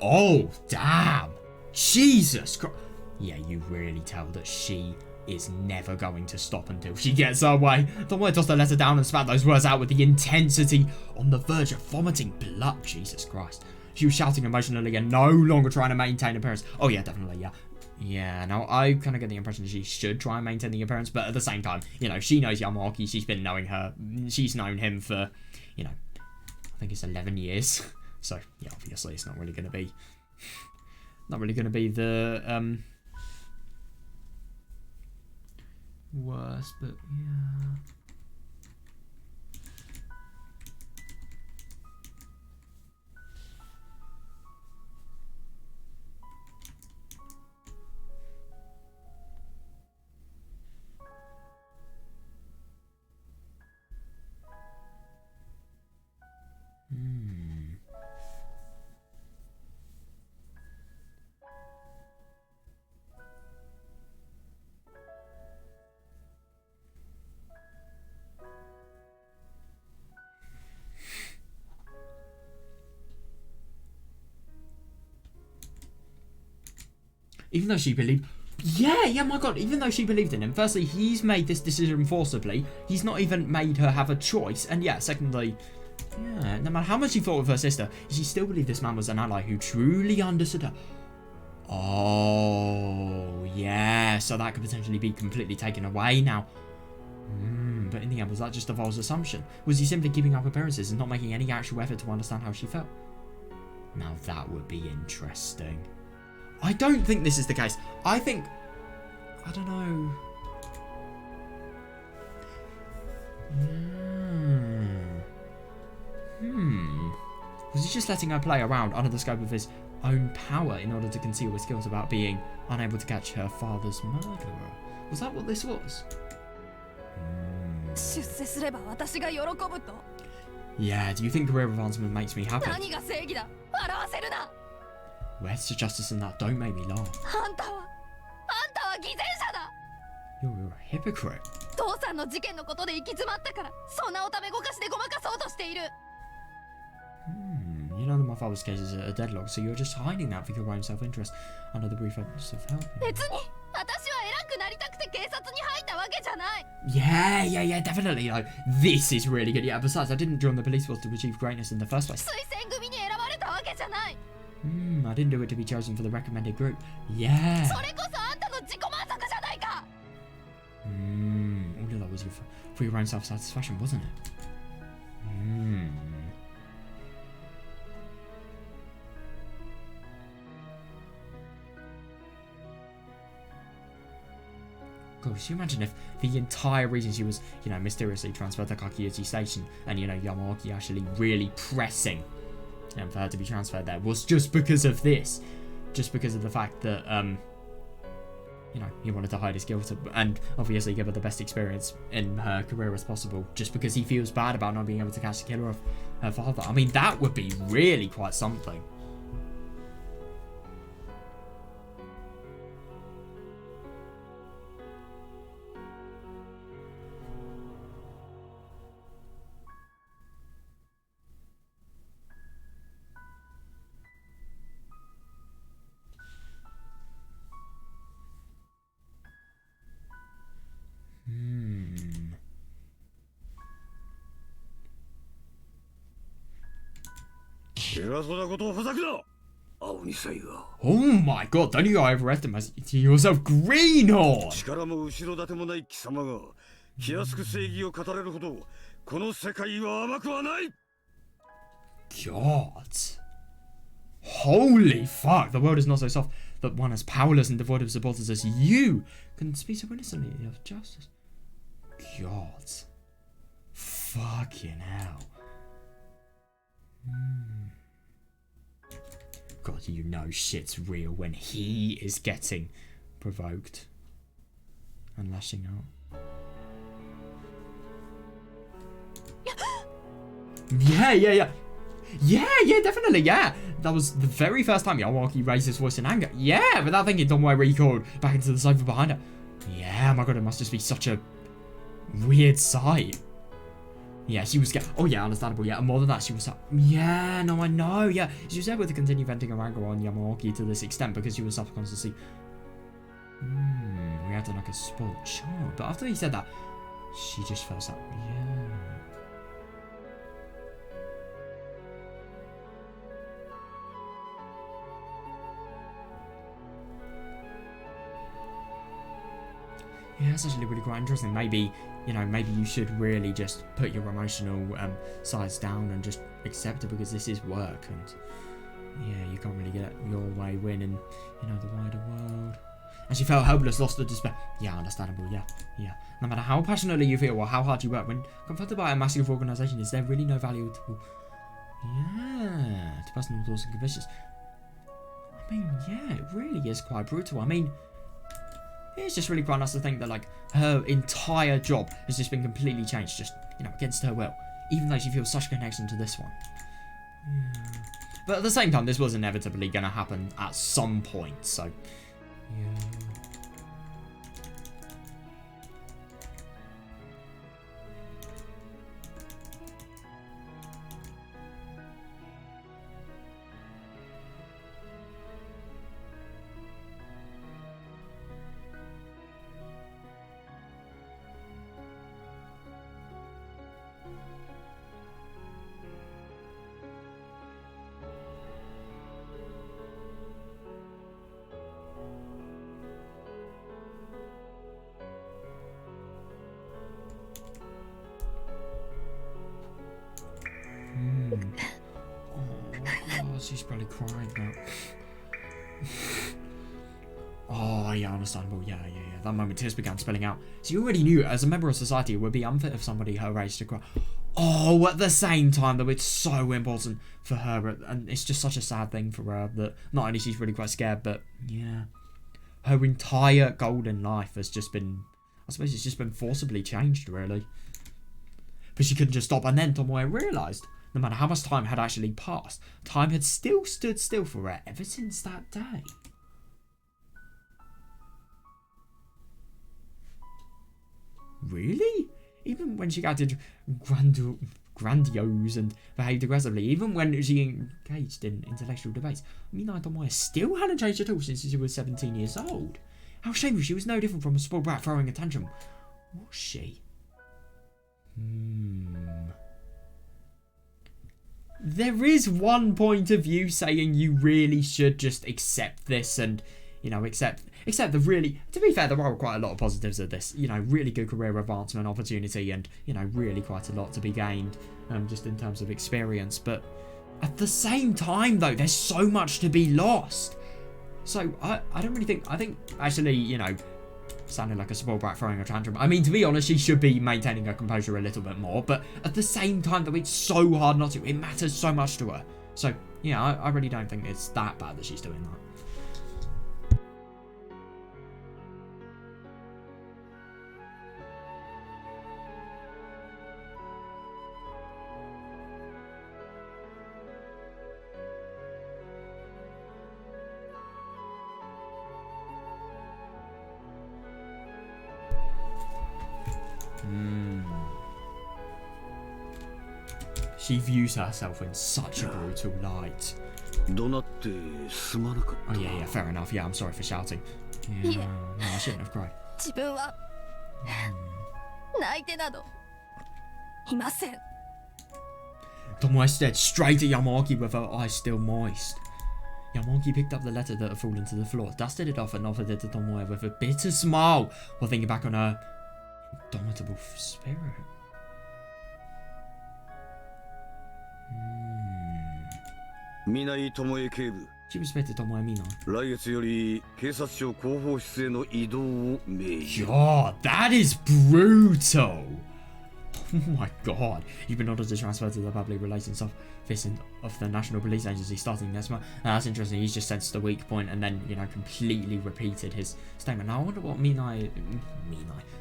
Oh, damn. Jesus Christ. Yeah, you really tell that she is never going to stop until she gets her way. Tomoe tossed the letter down and spat those words out with the intensity on the verge of vomiting blood. Jesus Christ. She was shouting emotionally and no longer trying to maintain appearance. Oh yeah, definitely, yeah. Yeah, now I kind of get the impression she should try and maintain the appearance, but at the same time, you know, she knows Yamaki. She's been knowing her. She's known him for, you know, I think it's 11 years. So, yeah, obviously it's not really going to be the, worst, but yeah. Even though she believed... Yeah, my god, even though she believed in him. Firstly, he's made this decision forcibly. He's not even made her have a choice. And yeah, secondly, yeah, no matter how much she fought with her sister, she still believed this man was an ally who truly understood her. Oh, yeah, so that could potentially be completely taken away now. But in the end, was that just a false assumption? Was he simply keeping up appearances and not making any actual effort to understand how she felt? Now that would be interesting. I don't think this is the case. I think... I don't know. Was he just letting her play around under the scope of his own power in order to conceal his guilt about being unable to catch her father's murderer? Was that what this was? Yeah, do you think career advancement makes me happy? Where's the justice in that? Don't make me laugh. You're a hypocrite. You know that my father's case is a deadlock, so you're just hiding that for your own self-interest under the pretense of helping. Yeah, definitely. Like, this is really good. Yeah, besides, I didn't join the police force to achieve greatness in the first place. I didn't do it to be chosen for the recommended group. Yeah. All of that was for your own self-satisfaction, wasn't it? God, could you imagine if the entire reason she was, mysteriously transferred to Kakiuchi Station and, Yamaoki actually really pressing for her to be transferred there was just because of this. Just because of the fact that, he wanted to hide his guilt and obviously give her the best experience in her career as possible, just because he feels bad about not being able to catch the killer of her father. I mean, that would be really quite something. Oh my god, don't you overestimate yourself, Greenhorn! God. Holy fuck, the world is not so soft that one as powerless and devoid of supporters as you can speak so innocently of justice. God. Fucking hell. God, shit's real when he is getting provoked and lashing out. Yeah, definitely, yeah. That was the very first time Yawaki raised his voice in anger. Yeah, without thinking, Tomoe recoiled back into the sofa behind her. Yeah, my god, it must just be such a weird sight. Yeah, she was scared. Oh yeah, understandable. Yeah, and more than that, she was yeah, no, I know. Yeah, she was able to continue venting her anger on Yamaoki to this extent because she was subconsciously reacting like a spoiled child. But after he said that, she just felt like, yeah, that's actually really quite interesting. Maybe you should really just put your emotional sides down and just accept it, because this is work, and yeah, you can't really get your way win in the wider world. And she felt helpless, lost to despair. Yeah, understandable. Yeah. No matter how passionately you feel or how hard you work, when confronted by a massive organisation, is there really no value to personal thoughts and convictions? I mean, yeah, it really is quite brutal. I mean, it's just really quite nice to think that, like, her entire job has just been completely changed, just, against her will, even though she feels such a connection to this one. Yeah. But at the same time, this was inevitably going to happen at some point, so, yeah. she's probably crying now. Oh, yeah, understandable. Yeah. That moment tears began spilling out. So you already knew, as a member of society, it would be unfit of somebody her age to cry. Oh, at the same time, though, it's so important for her, and it's just such a sad thing for her that not only she's really quite scared, but, yeah, her entire golden life has just been, I suppose it's just been forcibly changed, really. But she couldn't just stop, and then Tomoe realised, no matter how much time had actually passed, time had still stood still for her ever since that day. Really? Even when she acted grandiose and behaved aggressively, even when she engaged in intellectual debates, Minai Tomoe still hadn't changed at all since she was 17 years old. How shameful, she was no different from a spoiled brat throwing a tantrum. Was she? There is one point of view saying you really should just accept this and, you know, accept the really, to be fair, there are quite a lot of positives of this, you know, really good career advancement opportunity and, you know, really quite a lot to be gained, just in terms of experience. But at the same time, though, there's so much to be lost. So I don't really think, I think actually, you know, sounding like a spoiled brat throwing a tantrum, I mean, to be honest, she should be maintaining her composure a little bit more, but at the same time, though, it's so hard not to. It matters so much to her. So, yeah, I really don't think it's that bad that she's doing that. She views herself in such a brutal light. Oh yeah, fair enough. Yeah, I'm sorry for shouting. Yeah, no, I shouldn't have cried. Tomoe stared straight at Yamaki with her eyes still moist. Yamaki picked up the letter that had fallen to the floor, dusted it off and offered it to Tomoe with a bitter smile while thinking back on her indomitable spirit. Minai Tomoe 警部。 She respected Tomoe Minai. 来月より警察庁広報室への移動を命じる。 God, that is brutal. Oh my god. You've been ordered to transfer to the public relations office of the National Police Agency starting next month. That's interesting. He's just sensed a weak point and then, you know, completely repeated his statement. Now I wonder what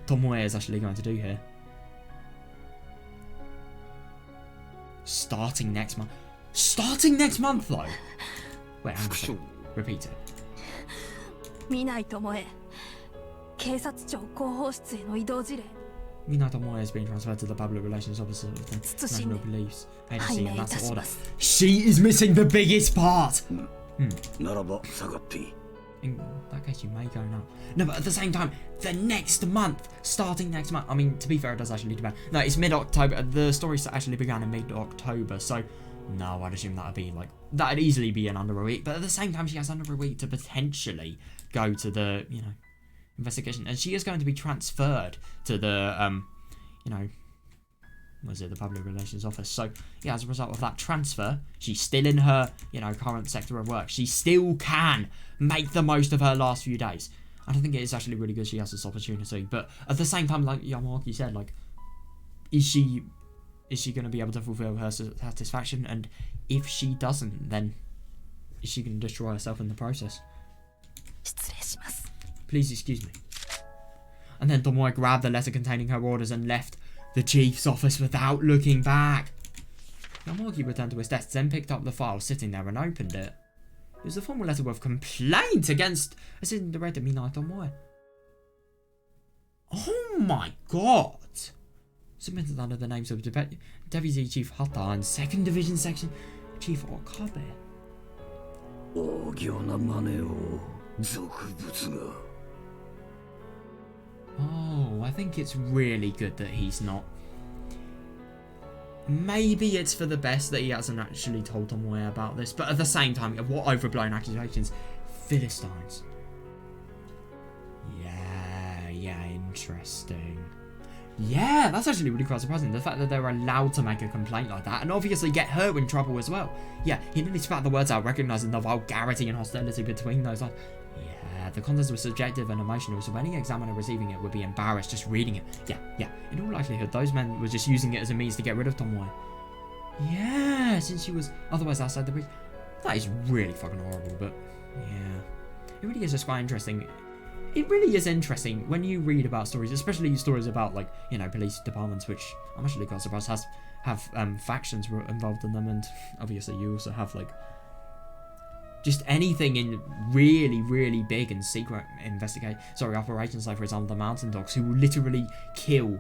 Tomoe is actually going to do here. Starting next month. Starting next month, though. Wait, hang on a second. Repeat it. Minai Tomoe, 警察庁広報室への移動辞令。 Minai Tomoe has been transferred to the public relations officer of the National Police Agency, and that's the order. She is missing the biggest part. ならば下がっていい。 In that case, you may go now. No, but at the same time, the next month, starting next month. I mean, to be fair, it does actually depend. No, it's mid-October. The story actually began in mid-October, so no, I'd assume that'd be like, that'd easily be in under a week. But at the same time, she has under a week to potentially go to the, you know, investigation, and she is going to be transferred to the, you know, was it the public relations office? So yeah, as a result of that transfer, she's still in her, you know, current sector of work. She still can make the most of her last few days. I don't think it is actually really good she has this opportunity, but at the same time, like Yamaki said, like, is she going to be able to fulfill her satisfaction? And if she doesn't, then is she going to destroy herself in the process? Please excuse me. And then Tomoe grabbed the letter containing her orders and left the chief's office without looking back. Yamaki returned to his desk, then picked up the file sitting there and opened it. It was a formal letter with complaint against Assistant Director Minai Tomoe. Oh my god! Submitted under the names of Deputy Chief Hata and 2nd Division Section Chief Okabe. 大行な真似を俗物が。 Oh, I think it's really good that he's not. Maybe it's for the best that he hasn't actually told Tomoe about this, but at the same time, what overblown accusations. Philistines. Yeah, interesting. Yeah, that's actually really quite surprising. The fact that they're allowed to make a complaint like that, and obviously get her in trouble as well. Yeah, he nearly spat the words out, recognizing the vulgarity and hostility between those lines. Yeah, the contents were subjective and emotional, so any examiner receiving it would be embarrassed just reading it. Yeah. In all likelihood, those men were just using it as a means to get rid of Tomoe. Yeah, since she was otherwise outside the breach. That is really fucking horrible, but yeah. It really is just quite interesting. It really is interesting when you read about stories, especially stories about, like, you know, police departments, which I'm actually quite surprised have factions involved in them, and obviously you also have, like, just anything in really, really big and secret operations, like, for example, the Mountain Dogs, who will literally kill,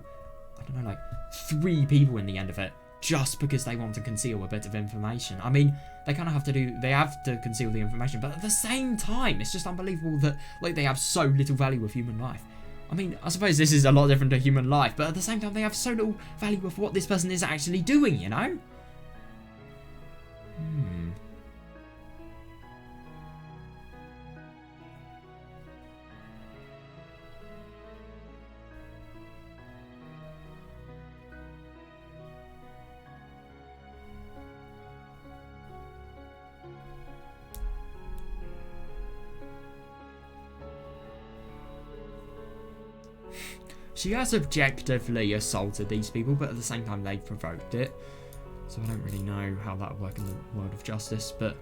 I don't know, like, 3 people in the end of it, just because they want to conceal a bit of information. I mean, they have to conceal the information, but at the same time, it's just unbelievable that, like, they have so little value of human life. I mean, I suppose this is a lot different to human life, but at the same time, they have so little value of what this person is actually doing, you know? She has objectively assaulted these people, but at the same time they've provoked it. So I don't really know how that would work in the world of justice, but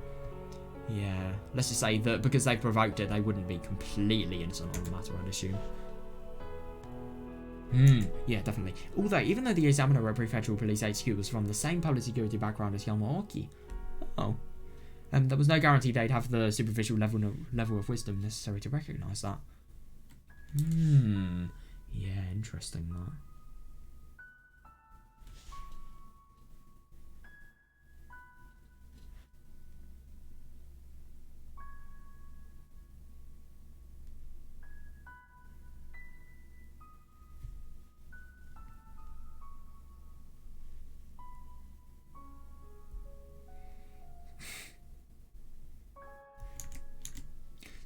yeah. Let's just say that because they've provoked it, they wouldn't be completely innocent on the matter, I'd assume. Yeah, definitely. Although, even though the examiner at Prefectural Police HQ was from the same public security background as Yamaoki, there was no guarantee they'd have the superficial level of wisdom necessary to recognise that. Yeah, interesting that.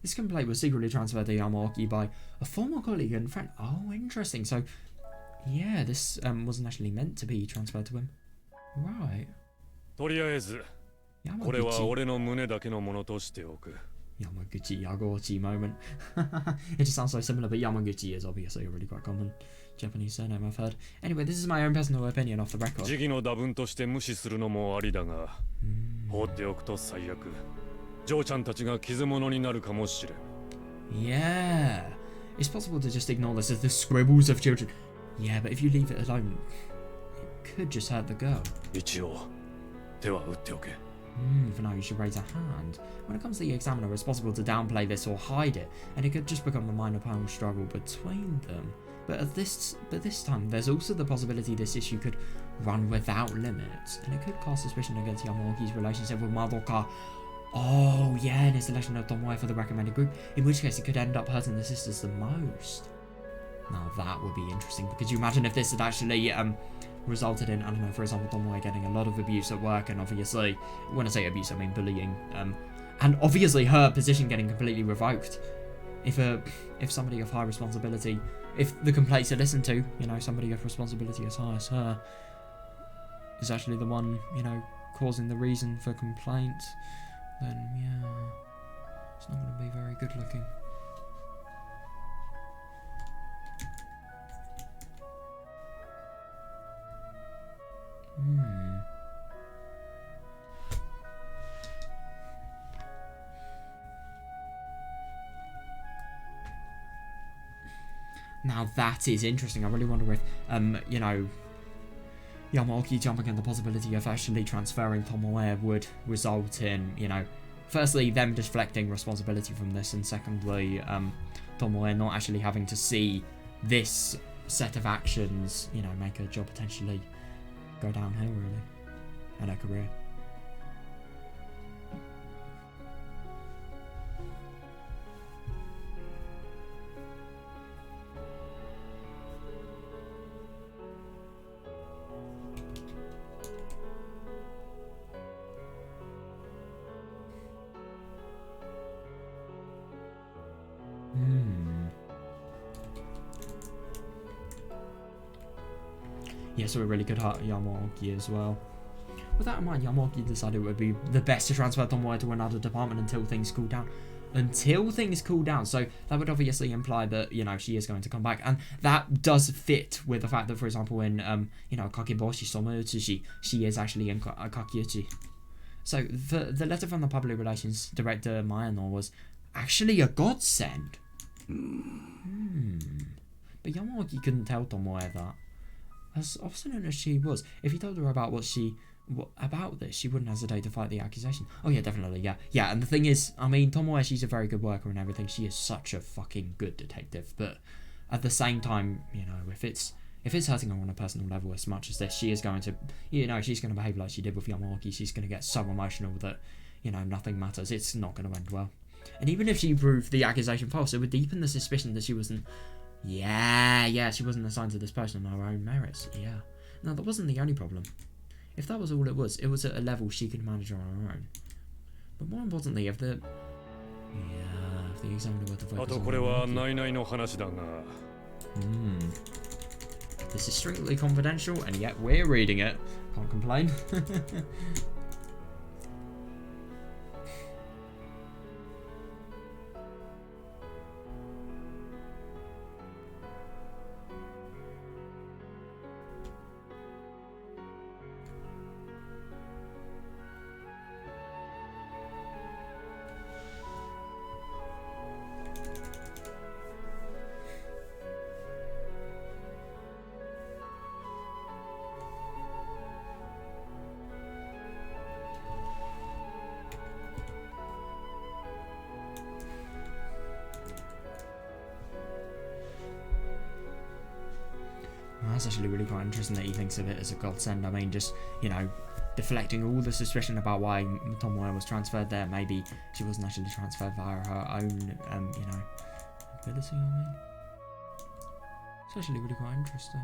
This complaint was secretly transferred to Yamaoki by a former colleague and friend. Oh, interesting. So, yeah, this wasn't actually meant to be transferred to him. Right. Yamaguchi moment. It just sounds so similar, but Yamaguchi is obviously a really quite common Japanese surname I've heard. Anyway, this is my own personal opinion off the record. Yeah, it's possible to just ignore this as the scribbles of children. Yeah, but if you leave it alone, it could just hurt the girl. For now, you should raise a hand. When it comes to the examiner, it's possible to downplay this or hide it, and it could just become a minor power struggle between them. But this time, there's also the possibility this issue could run without limits, and it could cast suspicion against Yamaoki's relationship with Madoka. Oh, yeah, and his selection of Tomoe for the recommended group, in which case it could end up hurting the sisters the most. Now that would be interesting, because you imagine if this had actually resulted in, I don't know, for example, Tomoe getting a lot of abuse at work, and obviously, when I say abuse, I mean bullying, and obviously her position getting completely revoked. If somebody of high responsibility, if the complaints are listened to, you know, somebody of responsibility as high as her is actually the one, you know, causing the reason for complaint, then yeah, it's not going to be very good looking. Now that is interesting. I really wonder if, you know, Yamaoki jumping at the possibility of actually transferring Tomoe would result in, you know, firstly, them deflecting responsibility from this, and secondly, Tomoe not actually having to see this set of actions, you know, make her job potentially go downhill, really, and her career. Yeah, so it really could hurt Yamaoki as well. With that in mind, Yamaoki decided it would be the best to transfer Tomoe to another department until things cool down. Until things cool down. So that would obviously imply that, you know, she is going to come back. And that does fit with the fact that, for example, in, you know, Kakeboshi Somoutsushi, she is actually in Kakiuchi. So the letter from the public relations director, Mayano, was actually a godsend. But Yamaoki couldn't tell Tomoe that. As obstinate as she was, if he told her about about this, she wouldn't hesitate to fight the accusation. Oh yeah, definitely, yeah. And the thing is, I mean, Tomoe, she's a very good worker and everything. She is such a fucking good detective. But at the same time, you know, if it's hurting her on a personal level as much as this, she is going to, you know, she's going to behave like she did with Yamaoki. She's going to get so emotional that, you know, nothing matters. It's not going to end well. And even if she proved the accusation false, it would deepen the suspicion that she wasn't. Yeah, she wasn't assigned to this person on her own merits. Yeah. No, that wasn't the only problem. If that was all it was at a level she could manage on her own. But more importantly, if the examiner were to focus on this is strictly confidential, and yet we're reading it. Can't complain. That's actually really quite interesting that he thinks of it as a godsend. I mean, just, you know, deflecting all the suspicion about why Tomoe was transferred there. Maybe she wasn't actually transferred via her own, you know, ability, I mean. It's actually really quite interesting.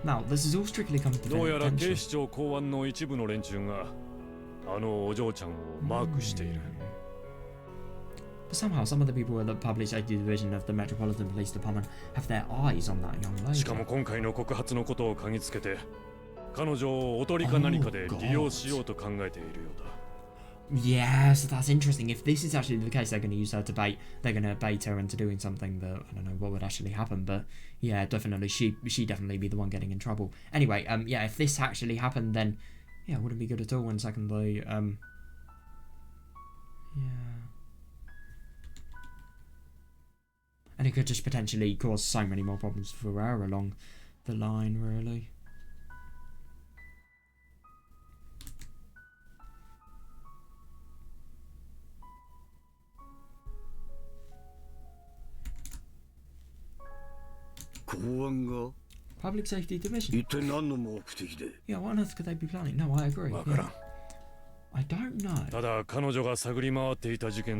Now, this is all strictly confidential. どうやら警視庁公安の一部の連中があのお嬢ちゃんをマークしている。 But somehow, some of the people at the Public Safety Division of the Metropolitan Police Department have their eyes on that young lady. しかも今回の告発のことを嗅ぎつけて、彼女をおとりか何かで利用しようと考えているようだ。Yeah, so that's interesting. If this is actually the case, they're going to use her to bait. They're going to bait her into doing something that I don't know what would actually happen. But yeah, definitely, she definitely be the one getting in trouble. Anyway, yeah, if this actually happened, then yeah, it wouldn't be good at all. And secondly, yeah. And it could just potentially cause so many more problems for her along the line, really. Public Safety Division. Yeah, what on earth could they be planning? No, I agree. Yeah. I don't know.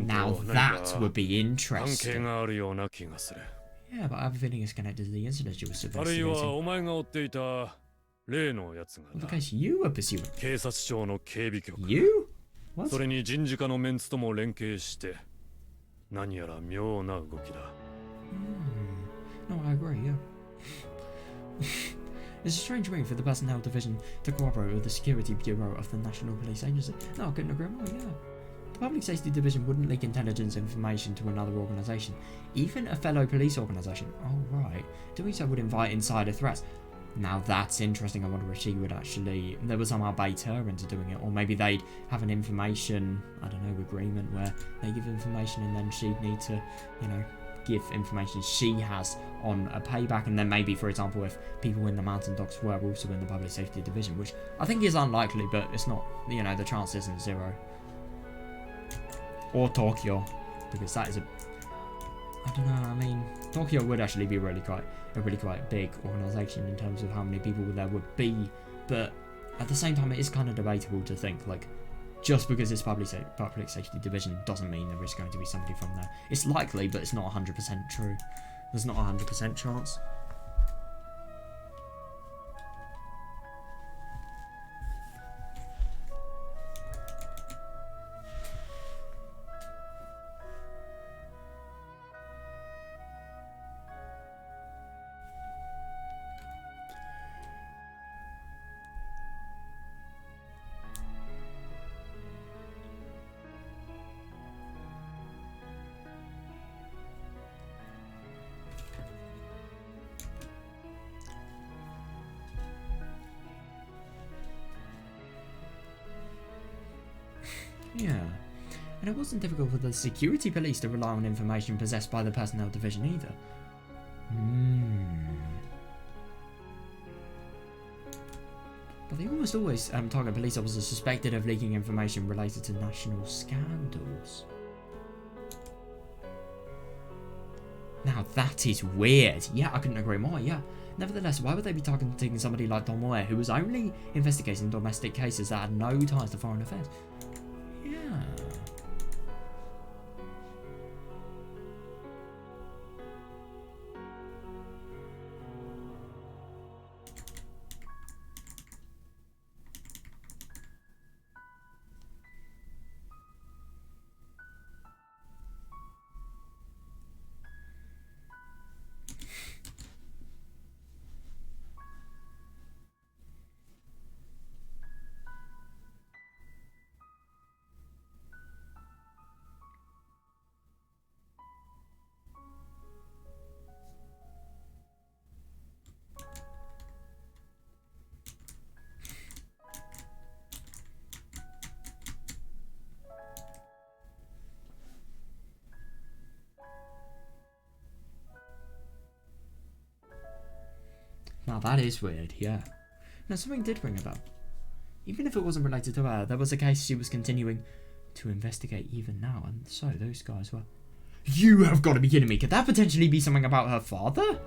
Now that would be interesting. Yeah, but I have a feeling it's connected to the incident you were investigating. Well, the case you were pursuing. You? What? それに人事課のメンツとも連携して何やら妙な動きだ。No, I agree, yeah. It's a strange move for the Personnel Division to cooperate with the Security Bureau of the National Police Agency. No, I couldn't agree more, yeah. The Public Safety Division wouldn't leak intelligence information to another organisation, even a fellow police organisation. Oh, right. Doing so would invite insider threats. Now that's interesting. I wonder if she would actually... There would somehow bait her into doing it. Or maybe they'd have an information, I don't know, agreement where they give information and then she'd need to, you know, give information she has on a payback, and then maybe, for example, if people in the Mountain Dogs were also in the Public Safety Division, which I think is unlikely, but it's not, you know, the chance isn't zero. Or Tokyo, because that is a, I don't know, I mean, Tokyo would actually be a really quite big organisation in terms of how many people there would be, but at the same time it is kind of debatable to think, like, just because it's Public Safety Division doesn't mean there is going to be somebody from there. It's likely, but it's not 100% true. There's not a 100% chance. Yeah, and it wasn't difficult for the security police to rely on information possessed by the personnel division either. But they almost always target police officers suspected of leaking information related to national scandals. Now that is weird. Yeah, I couldn't agree more, yeah. Nevertheless, why would they be targeting somebody like Tomoe, who was only investigating domestic cases that had no ties to foreign affairs? Yeah. Now that is weird, yeah. Now something did ring a bell. Even if it wasn't related to her, there was a case she was continuing to investigate even now, and so those guys were... You have got to be kidding me, could that potentially be something about her father?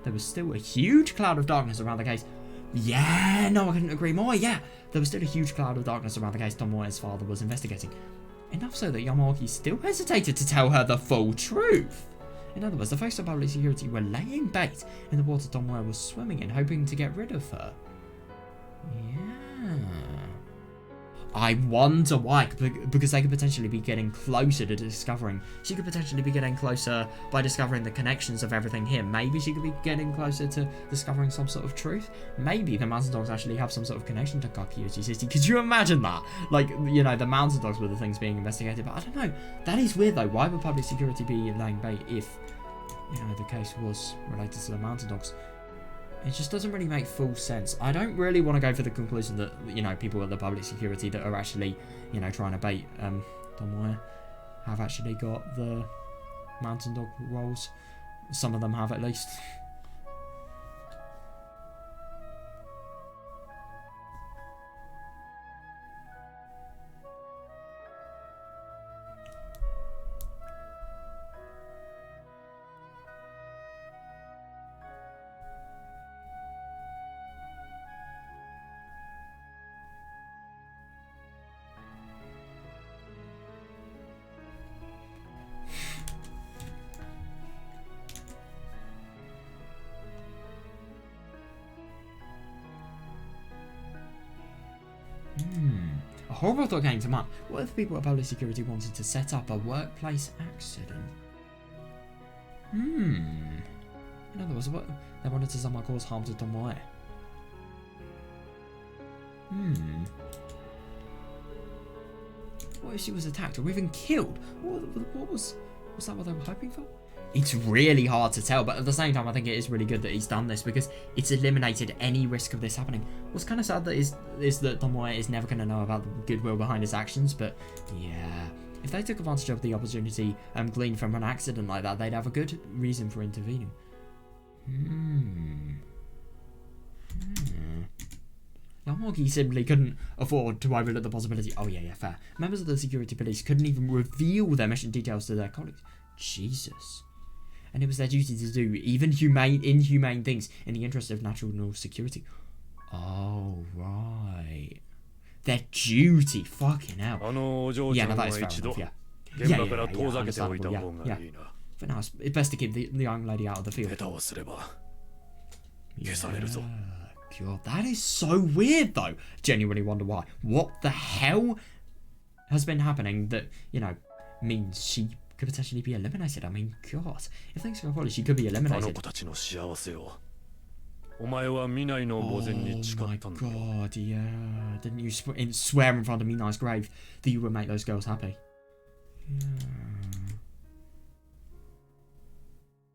There was still a huge cloud of darkness around the case. Yeah, no, I couldn't agree more, yeah. There was still a huge cloud of darkness around the case Tomoe's father was investigating. Enough so that Yamaoki still hesitated to tell her the full truth. In other words, the folks of public security were laying bait in the water Tomoe was swimming in, hoping to get rid of her. Yeah. I wonder why, because they could potentially be getting closer to discovering. She could potentially be getting closer by discovering the connections of everything here. Maybe she could be getting closer to discovering some sort of truth. Maybe the Mountain Dogs actually have some sort of connection to Tokihogushi City. Could you imagine that? Like, you know, the Mountain Dogs were the things being investigated, but I don't know. That is weird though. Why would public security be laying bait if, you know, the case was related to the Mountain Dogs? It just doesn't really make full sense. I don't really want to go for the conclusion that, you know, people at the public security that are actually, you know, trying to bait Tomoe have actually got the Mountain Dog roles. Some of them have at least. A horrible thought came to mind. What if people at public security wanted to set up a workplace accident? In other words, what they wanted to somehow cause harm to Tomoe. What if she was attacked or even killed? What was that what they were hoping for? It's really hard to tell, but at the same time, I think it is really good that he's done this because it's eliminated any risk of this happening. What's kind of sad that is that Tomoe is never going to know about the goodwill behind his actions, but yeah, If they took advantage of the opportunity gleaned from an accident like that, they'd have a good reason for intervening. Yamagi simply couldn't afford to overlook the possibility. Oh yeah, fair. Members of the security police couldn't even reveal their mission details to their colleagues. Jesus. And it was their duty to do even inhumane things in the interest of national security. Oh, right. Their duty. Fucking hell. Yeah, no, that is fair enough, yeah. Yeah, understandable, yeah. But now it's best to keep the young lady out of the field. Yeah. God, that is so weird, though. Genuinely wonder why. What the hell has been happening that, means she could potentially be eliminated? I mean, God. If things go poorly, she could be eliminated. Oh my God, yeah. Didn't you swear in front of Minai's grave that you would make those girls happy? Yeah.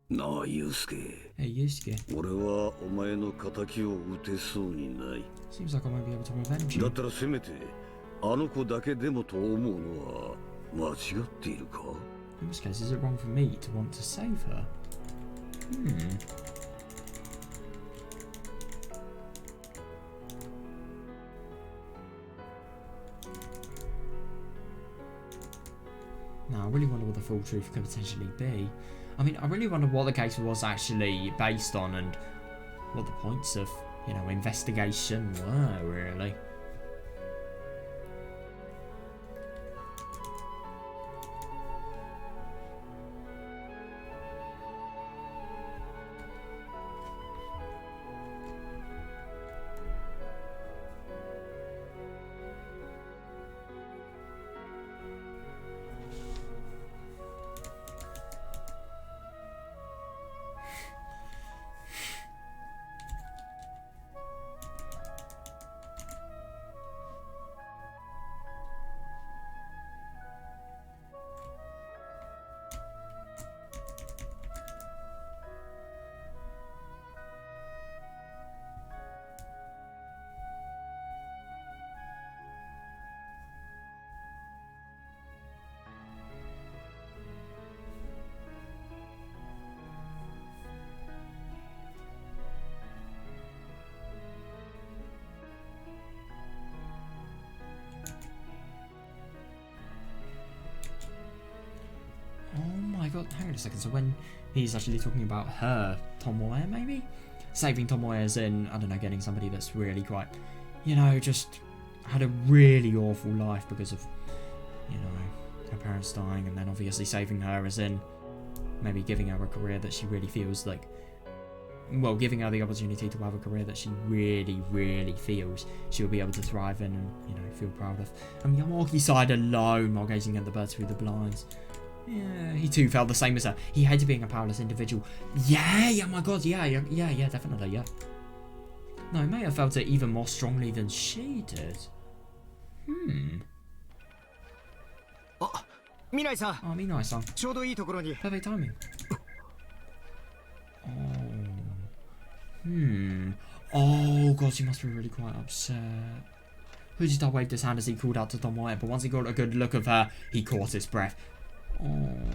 No, Yusuke. Hey, Yusuke. Seems like I won't be able to revenge you. In this case, is it wrong for me to want to save her? Now, I really wonder what the full truth could potentially be. I mean, I really wonder what the case was actually based on and what the points of, investigation were, really. God, hang on a second. So when he's actually talking about her, Tomoe, maybe? Saving Tomoe as in, I don't know, getting somebody that's really quite, just had a really awful life because of, her parents dying, and then obviously saving her as in maybe giving her a career that she really feels like, well, giving her the opportunity to have a career that she really, really feels she'll be able to thrive in and, feel proud of. And Yamagi sighed alone while gazing at the birds through the blinds. Yeah, he too felt the same as her. He hated being a powerless individual. Yeah, my God, yeah, definitely, yeah. No, he may have felt it even more strongly than she did. Minai-san. Oh, Minai-san. Perfect timing. Oh, God, she must be really quite upset. Fujita waved his hand as he called out to Tomoe, but once he got a good look of her, he caught his breath. Oh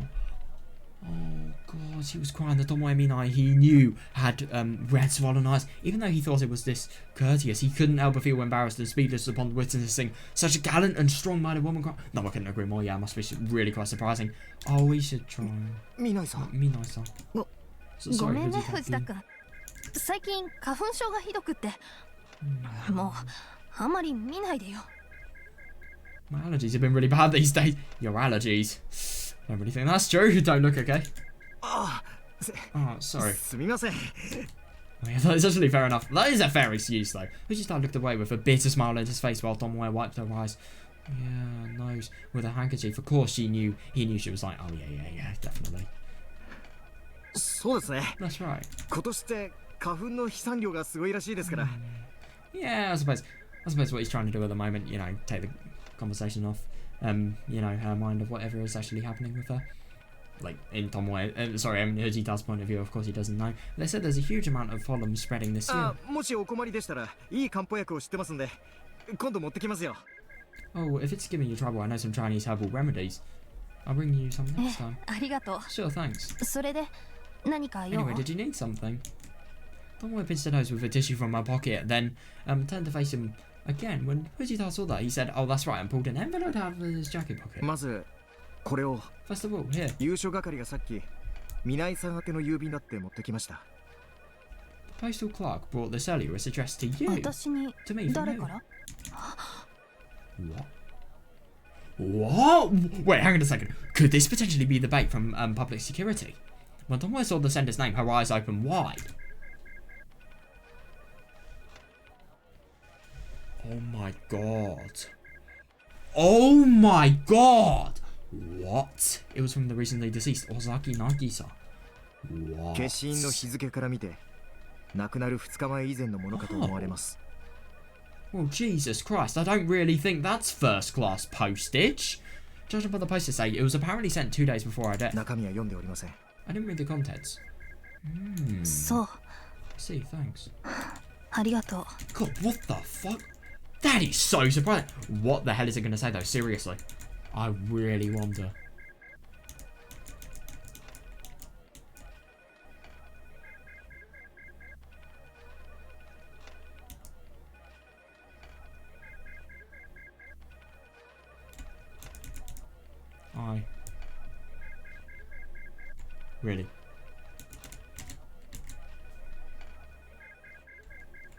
God, he was crying. The Tomoe Minai he knew had red swollen eyes. Even though he thought it was discourteous, he couldn't help but feel embarrassed and speechless upon witnessing such a gallant and strong-minded woman cry. No, I couldn't agree more. Yeah, it must be really quite surprising. Oh, we should try. Minai-san. Minai-san. Sorry, ごめんね、藤田君。最近花粉症がひどくって。もうあんまり見ないでよ。My allergies have been really bad these days. Your allergies. I don't really think that's true. Don't look okay. Oh, sorry. Oh, yeah, that is actually fair enough. That is a fair excuse, though. Fujita looked away with a bitter smile on his face while Tomoe wiped her eyes. Yeah, nose with a handkerchief. Of course, he knew she was like, oh yeah, definitely. That's right. Yeah, I suppose what he's trying to do at the moment, take the conversation off, her mind of whatever is actually happening with her. Like, in Tomoe, Hujita's point of view, of course he doesn't know. They said there's a huge amount of pollen spreading this year. Oh, if it's giving you trouble, I know some Chinese herbal remedies. I'll bring you some next time. ありがと Sure, thanks. う。それで何か用？ Anyway, did you need something? Tomoe pinched her nose with a tissue from her pocket, then turned to face him again. When Fujita saw that, he said, "Oh, that's right," and pulled an envelope out of his jacket pocket. まずこれを First of all, here. 優勝係がさっき南井さん宛ての郵便だって持ってきました。 The postal clerk brought this earlier. It's addressed to you. 私に To me, from 誰 you. から？ What? Wait, hang on a second. Could this potentially be the bait from public security? When Tomoe saw the sender's name, her eyes opened wide. Oh my god. Oh my god! What? It was from the recently deceased Ozaki Nagisa. What? 消印の日付から見て亡くなる2日前以前のものかと思われます。 Well, Jesus Christ, I don't really think that's first-class postage. Judging by the poster say, it was apparently sent 2 days before our death. 中身は読んでおりません。 I didn't read the contents. そう。 See, thanks. ありがとう。 God, what the fuck? That is so surprising. What the hell is it going to say, though? Seriously. I really wonder. I really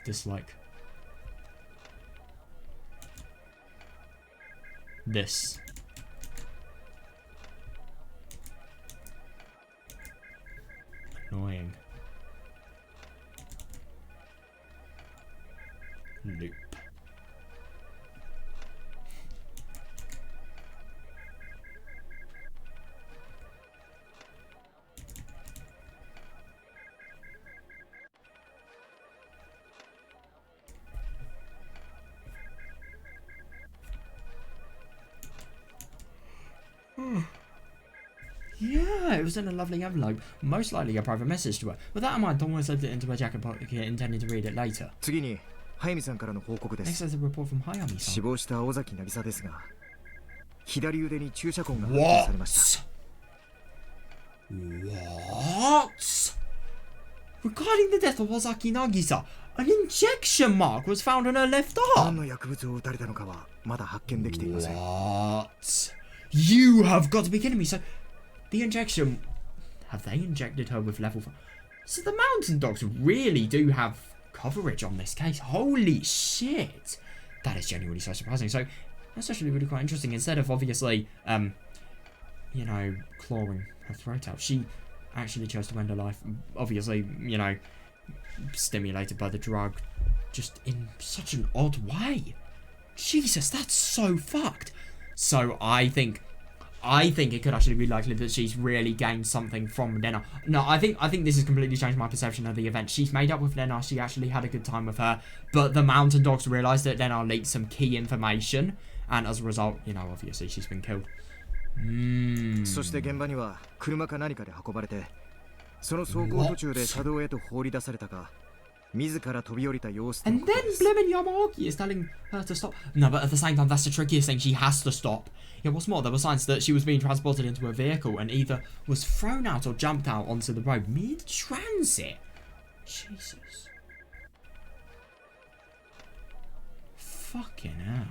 dislike this. Annoying loop. Yeah, it was in a lovely envelope, most likely a private message to her. With that in mind, Tomoe slipped it into her jacket pocket, intending to read it later. 次に早見さんからの報告で Next す。 there's a report from Hayami-san. 死亡した尾崎渚ですが、左腕に注射痕が発見されました。 What? Regarding the death of Ozaki Nagisa, an injection mark was found on her left 何 arm. の薬物を打たれたのかはまだ発見できていません。 What? You have got to be kidding me. So, the injection... Have they injected her with level 5? So the mountain dogs really do have coverage on this case. Holy shit. That is genuinely so surprising. So, that's actually really quite interesting. Instead of obviously, you know, clawing her throat out, she actually chose to end her life. Obviously, you know, stimulated by the drug. Just in such an odd way. Jesus, that's so fucked. So I think it could actually be likely that she's really gained something from Lena. No, I think this has completely changed my perception of the event. She's made up with Lena. She actually had a good time with her, but the mountain dogs realised that Lena leaked some key information, and as a result, you know, obviously she's been killed. そして現場には車か何かで運ばれて、その走行途中で車道へと放り出されたか、自ら飛び降りた様子との And こと then です。 Blimmin Yamauchi is telling her to stop. No, but at the same time, that's the trickiest thing. She has to stop. Yeah, what's more, there were signs that she was being transported into a vehicle and either was thrown out or jumped out onto the road mid-transit. Jesus. Fucking hell.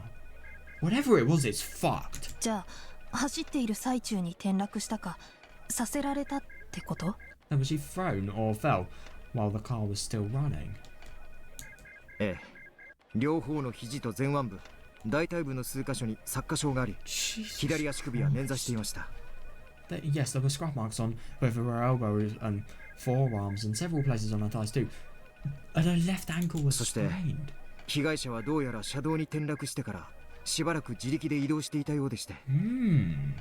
Whatever it was, it's fucked. じゃあ走っている最中に転落したかさせられたってこと？ Then was she thrown or fell while the car was still running? ええ、両方の肘と前腕部、大腿部の数箇所に擦過傷があり、 Jesus 左足首は捻挫していました。 Yes, there were scrap marks on both of her elbows and forearms and several places on her thighs too. And her left ankle was そして sprained. 被害者はどうやら車道に転落してからしばらく自力で移動していたようでして、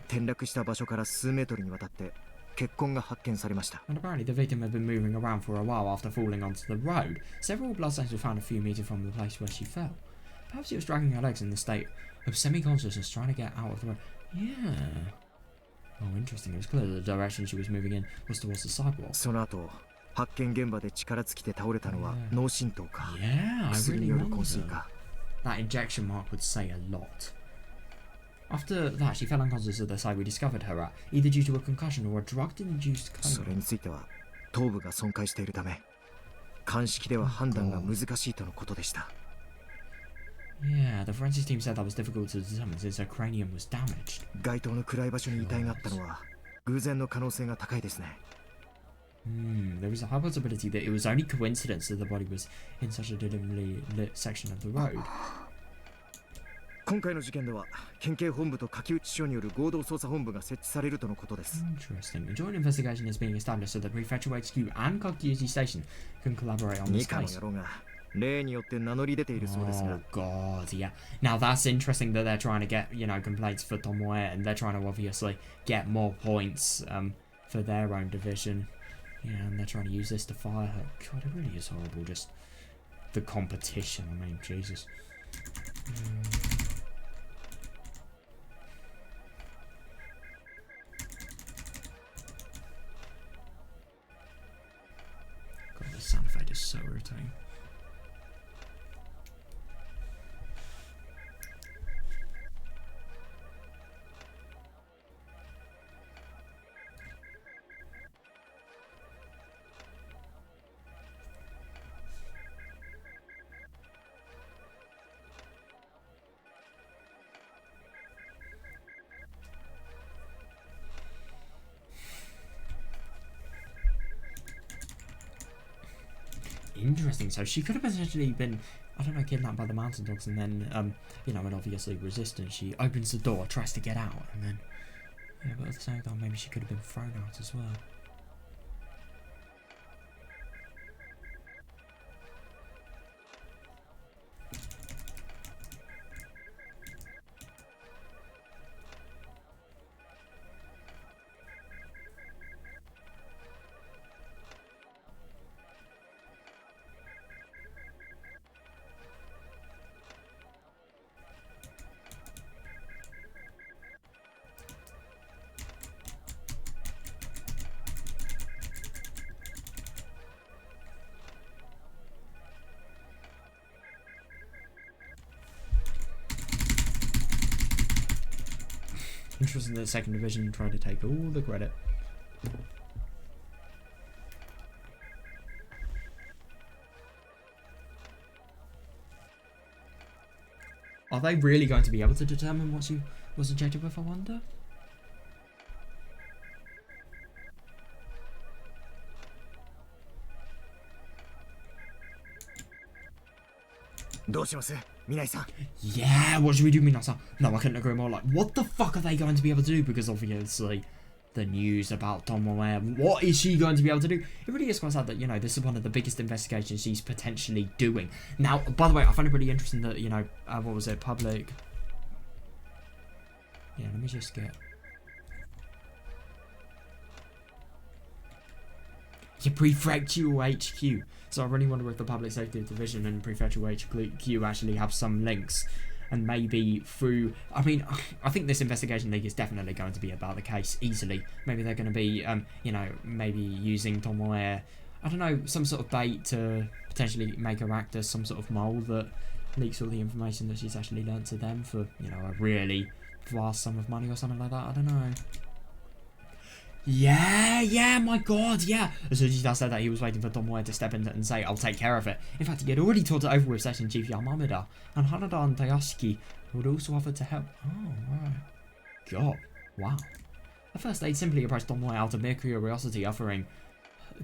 転落した場所から数メートルにわたって血痕が発見されました。 And apparently the victim had been moving around for a while after falling onto the road. Several bloodstains were found a few meters from the place where she fell. Perhaps she was dragging her legs in the state of semi-consciousness trying to get out of the road. Yeah. Oh, interesting. It was clear that the direction she was moving in was towards the sidewalk. その後、発見現場で力尽きて倒れたのは脳震盪か、 Yeah, I 薬 really による wonder. 昏睡か。 That injection mark would say a lot. After that, she fell unconscious at the site we discovered her at, either due to a concussion or a drug-induced それ coma. については頭部が損壊しているため鑑識では判断が難しいとのことでした。 Yeah, the forensics team said that was difficult to determine since her cranium was damaged. 街灯の暗い場所に遺体があったのは偶然の可能性が高いですね。 There is a high possibility that it was only coincidence that the body was in such a dimly lit section of the road. 今回の事件では県警本部と柿内署による合同捜査本部が設置されるとのことです。 Interesting. A joint investigation is being established so that Prefecture HQ and Tokihogushi Station can collaborate on 二 this 課の case. 野郎が例によって名乗り出ているそうですが、 Oh god, yeah. Now that's interesting that they're trying to get, complaints for Tomoe, and they're trying to obviously get more points for their own division. And they're trying to use this to fire her. God, it really is horrible, just the competition, I mean, Jesus. God, the sound effect is so irritating. Interesting. So she could have potentially been, I don't know, kidnapped by the mountain dogs, and then, and obviously resistant. She opens the door, tries to get out, and then, yeah, but at the same time, maybe she could have been thrown out as well. Interesting that the second division tried to take all the credit. Are they really going to be able to determine what she was injected with, I wonder? どうします皆井さん。 Yeah, what should we do, Minasan? No, I couldn't agree more. Like, what the fuck are they going to be able to do? Because obviously, the news about Tomoe, what is she going to be able to do? It really is quite sad that, this is one of the biggest investigations she's potentially doing. Now, by the way, I find it really interesting that, what was it, public... Yeah, let me just get... Yeah, Prefectural HQ. So I really wonder if the Public Safety Division and Prefectural HQ actually have some links. And maybe through... I mean, I think this investigation league is definitely going to be about the case, easily. Maybe they're going to be, maybe using Tomoe, I don't know, some sort of bait to potentially make her act as some sort of mole that leaks all the information that she's actually learnt to them for, a really vast sum of money or something like that. I don't know. Yeah, my god, yeah. As Sujita said that he was waiting for Tomoe to step in and say, I'll take care of it. In fact, he had already talked it over with Session Chief Yamamida, and Hanada and Tayasuki would also offer to help. Oh, right. God, wow. At first, they'd simply approached Tomoe out of mere curiosity, offering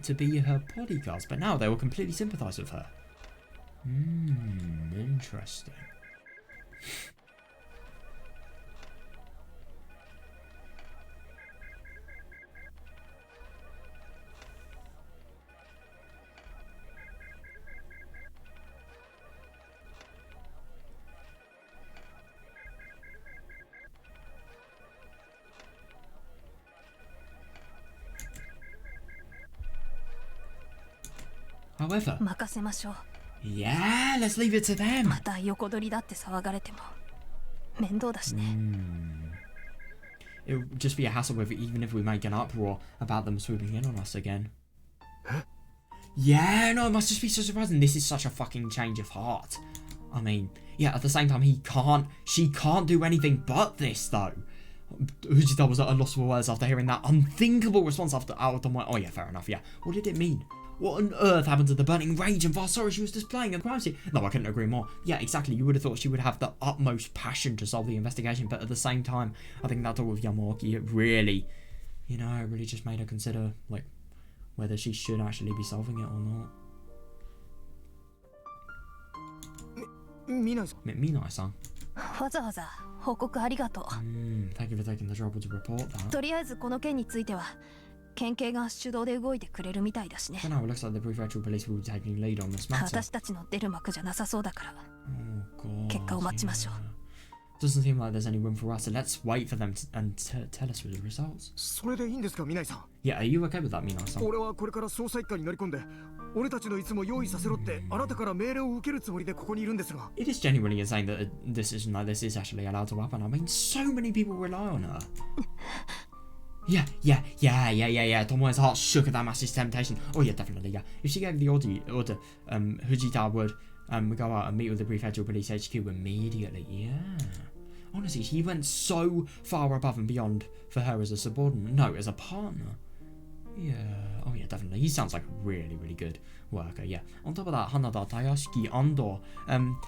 to be her bodyguards, but now they will completely sympathise with her. Interesting. However, 任せましょう。 yeah, let's leave it to them. また横取りだって騒がれても面倒だしね。It would just be a hassle with it, even if we make an uproar about them swooping in on us again. Yeah, no, it must just be so surprising. This is such a fucking change of heart. I mean, yeah, at the same time, she can't do anything but this, though. Fujita was at a loss for words after hearing that unthinkable response after Tomoe. Oh yeah, fair enough, yeah. What did it mean? What on earth happened to the burning rage and vast sorrow she was displaying at the crime scene? No, I couldn't agree more. Yeah, exactly. You would have thought she would have the utmost passion to solve the investigation, but at the same time, I think that talk with Yamaoki, it really just made her consider, like, whether she should actually be solving it or not. Minai-san. わざわざ報告ありがとう。Thank you for taking the trouble to report that. とりあえずこの件については県警が主導で動いてくれるみたいだしね。So now it looks like the prefectural police will be taking lead on this matter. 私たちの出る幕じゃなさそうだから。God, 結果を待ちましょう。Doesn't seem like there's any room for us, so let's wait for them and tell us the results. それでいいんですか、ミナイさん。Yeah, are you okay with that, Minai-san? 俺はこれから捜査一課に乗り込んで、俺たちのいつも用意させろってあなたから命令を受けるつもりでここにいるんですが。It is genuinely insane that a decision like this is actually allowed to happen. I mean, so many people rely on her. Yeah. Tomoe's heart shook at that massive temptation. Oh yeah, definitely, yeah. If she gave the order, Fujita would go out and meet with the prefectural police HQ immediately. Yeah. Honestly, he went so far above and beyond for her as a subordinate. No, as a partner. Yeah. Oh yeah, definitely. He sounds like a really, really good worker. Yeah. On top of that, Hanada, Tayashiki, Andor,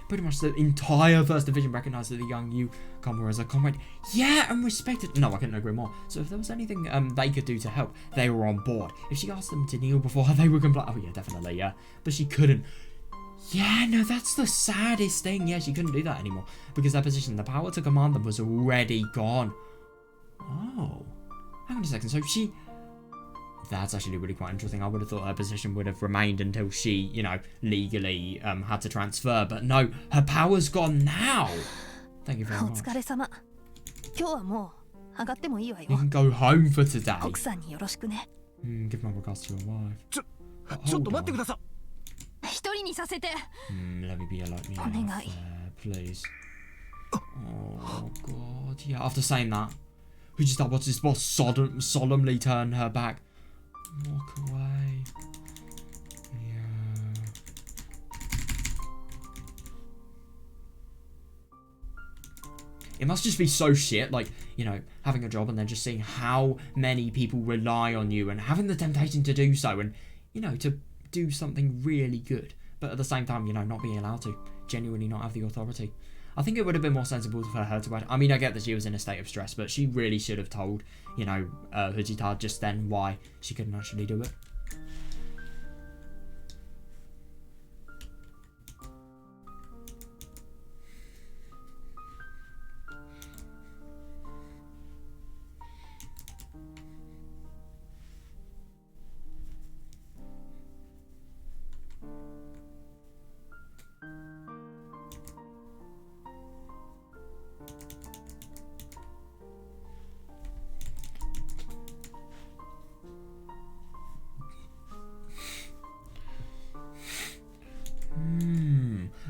pretty much the entire First Division recognized the young newcomer as a comrade. Yeah, and respected. No, I couldn't agree more. So if there was anything they could do to help, they were on board. If she asked them to kneel before her, they would comply. Oh yeah, definitely. Yeah. But she couldn't. Yeah, no, that's the saddest thing. Yeah, she couldn't do that anymore because their position, the power to command them, was already gone. Oh, hang on a second. So she. That's actually really quite interesting. I would have thought her position would have remained until she, legally had to transfer. But no, her power's gone now. Thank you very お much. 疲れ様。今日はもう上がってもいいわ You よ。 can go home for today. 奥さんによろしくね。 Give my regards to your wife. ちょっと待ってください。一人にさせて。 Let me be a like me. お願い。 Please. Oh God. Yeah. After saying that, Fujita watched his boss solemnly turn her back. Walk away. Yeah. It must just be so shit, like, having a job and then just seeing how many people rely on you and having the temptation to do so and, to do something really good. But at the same time, not being allowed to. Genuinely not have the authority. I think it would have been more sensible for her to... I mean, I get that she was in a state of stress, but she really should have told, Fujita just then why she couldn't actually do it.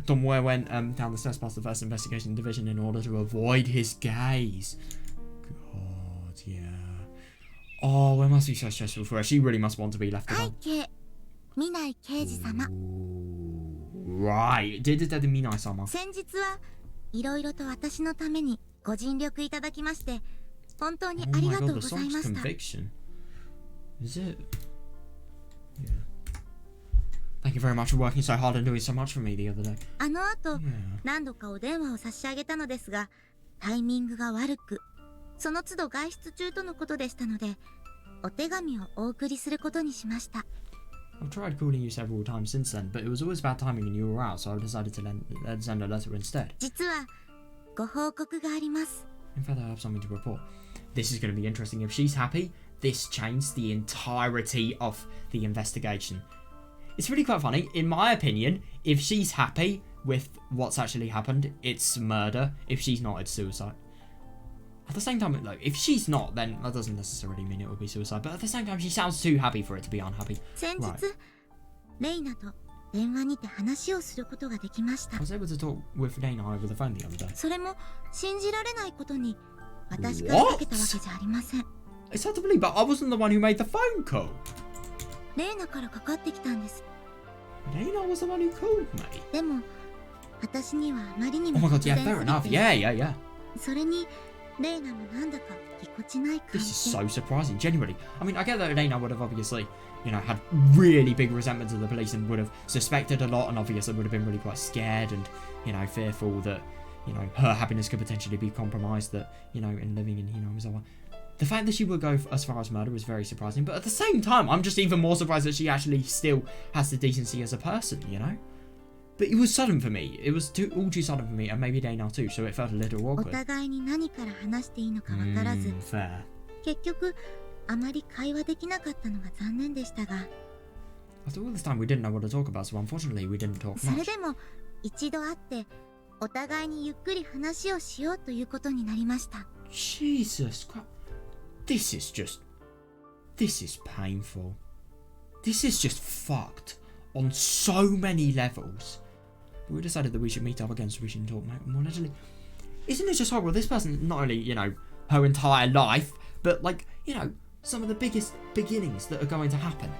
Tomoe went down the stairs past the first investigation division in order to avoid his gaze. God, yeah. Oh, it must be so stressful for her. She really must want to be left alone. Right. Did Minai-sama. 先日はいろいろと私のためにご尽力いただきまして本当にありがとうございました。 conviction. Is it? Yeah. Thank you very much for working so hard and doing so much for me the other day. あの後、何度かお電話を差し上げたのですが、タイミングが悪く、その都度外出中とのことでしたので、お手紙をお送りすることにしました。I've tried calling you several times since then, but it was always bad timing and you were out, so I decided to send a letter instead. 実はご報告があります。 In fact, I have something to report. This is going to be interesting. If she's happy, this changed the entirety of the investigation. It's really quite funny. In my opinion, if she's happy with what's actually happened, it's murder. If she's not, it's suicide. At the same time, like, if she's not, then that doesn't necessarily mean it will be suicide. But at the same time, she sounds too happy for it to be unhappy. 先日、レイナと電話にて話をすることができました。 I was able to talk with Reina over the phone the other day. それも信じられないことに、私からかけたわけじゃありません。 It's hard to believe, but I wasn't the one who made the phone call. レイナからかかってきたんです。 Reina was the one who called me. でも私にはあまりに Oh も my god, 突 yeah, 然 fair す enough. ぎて、 Yeah, yeah. それにレイナもなんだかぎこちない感 This is じで so surprising, genuinely. I mean, I get that Elena would have obviously, you know, had really big resentment of the police and would have suspected a lot and obviously would have been really quite scared and, you know, fearful that, you know, her happiness could potentially be compromised, that, you know, in living in, you know, Mizawa. The fact that she would go as far as murder is very surprising, but at the same time, I'm just even more surprised that she actually still has the decency as a person, you know? But it was sudden for me. It was all too sudden for me, and maybe Dana too, so it felt a little お awkward. 互いに何から話していいのかわからず、 Fair. 結局あまり会話できなかったのが残念でしたが、 After all this time, we didn't know what to talk about, so unfortunately, we didn't talk それ much. でも一度会ってお互いにゆっくり話をしようということになりました。 Jesus Christ. This is painful. This is just fucked on so many levels. But we decided that we should meet up again so we can talk more naturally. Isn't it just horrible? This person, not only, you know, her entire life, but like, you know, some of the biggest beginnings that are going to happen.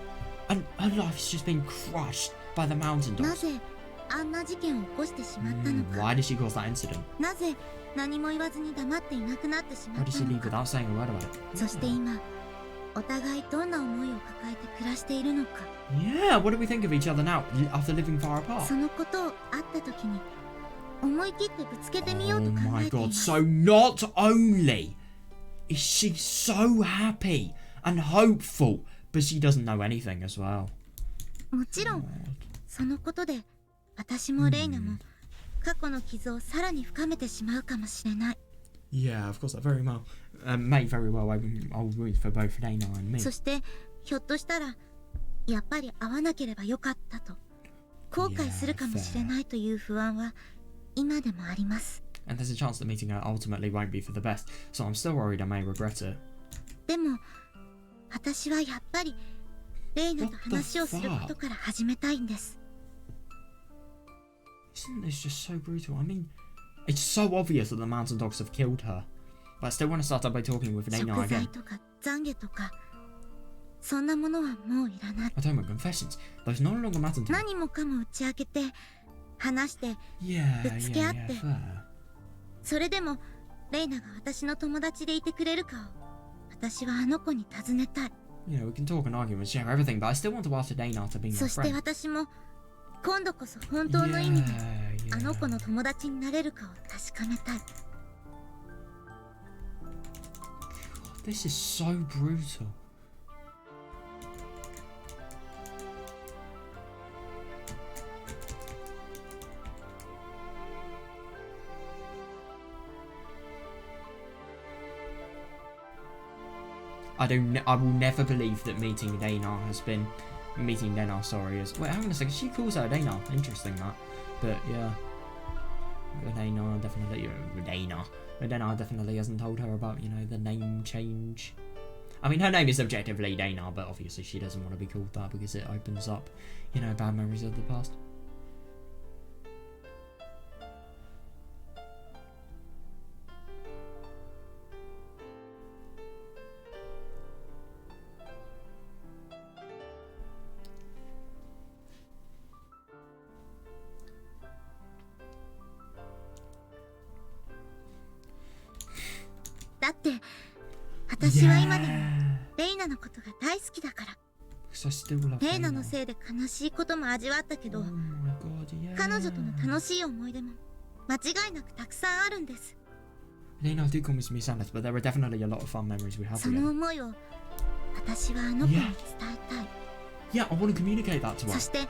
And her life has just been crushed by the mountain な dogs. ぜあんな事件を起こしてしまったの Why か、 did she cause that incident? なぜ何も言わずに黙っていなくなってしま Why っ did た she の leave か、 without saying a word about it? そして今お互いどんな思いを抱えて暮らしているのか、 Yeah, what do we think of each other now after living far apart? そのことを会った時に思い切ってぶつけてみよう Oh と考 my えていま god, す。 so not only is she so happy and hopeful, but she doesn't know anything as well. もちろんそのことで私もレイナも過去の傷をさらに深めてしまうかもしれない。 Yeah, of course, that very well may very well open old wounds for both Dana and me. そしてひょっとしたらやっぱり会わなければよかったと後悔するかもしれないという不安は今でもあります。 And there's a chance that meeting her ultimately won't be for the best, so I'm still worried I may regret it. でも私はやっぱりレイナと話をすることから始めたいんです。 Isn't this just so brutal? I mean, it's so obvious that the mountain dogs have killed her. But I still want to start up by talking with 食 Dana 材 again. とか懺悔とかそんなものはもういらない。 I told him confessions. Those no longer matter to me. 何もかも打ち明けて話して Yeah, Let's yeah, get yeah, there. fair. それでもレイナが私の友達でいてくれるかを私はあの子に尋ねたい。 You know, we can talk and argue and share everything, but I still want to ask Dana to be my そして friend. 私も今度こそ本当の意味で Yeah, あの子 yeah. の友達になれるかを確かめたい。 This is so brutal. I will never believe that meeting Dana, sorry, is... Wait, hang on a second, she calls her Dana. Interesting, that. But, yeah. Dana definitely hasn't told her about, you know, the name change. I mean, her name is objectively Dana, but obviously she doesn't want to be called that because it opens up, you know, bad memories of the past. That だって私は今でもレイナのことが大好きだから。 Because I still love レイナ Dana. のせいで悲しいことも味わったけど、 Oh my god, yeah. 彼女との楽しい思い出も間違いなくたくさんあるんです。 Dana do call me sadness, but there are definitely a lot of fun memories we have その together. 思いを私はあの子に伝えたい。 Yeah, I want to communicate that to そ her. して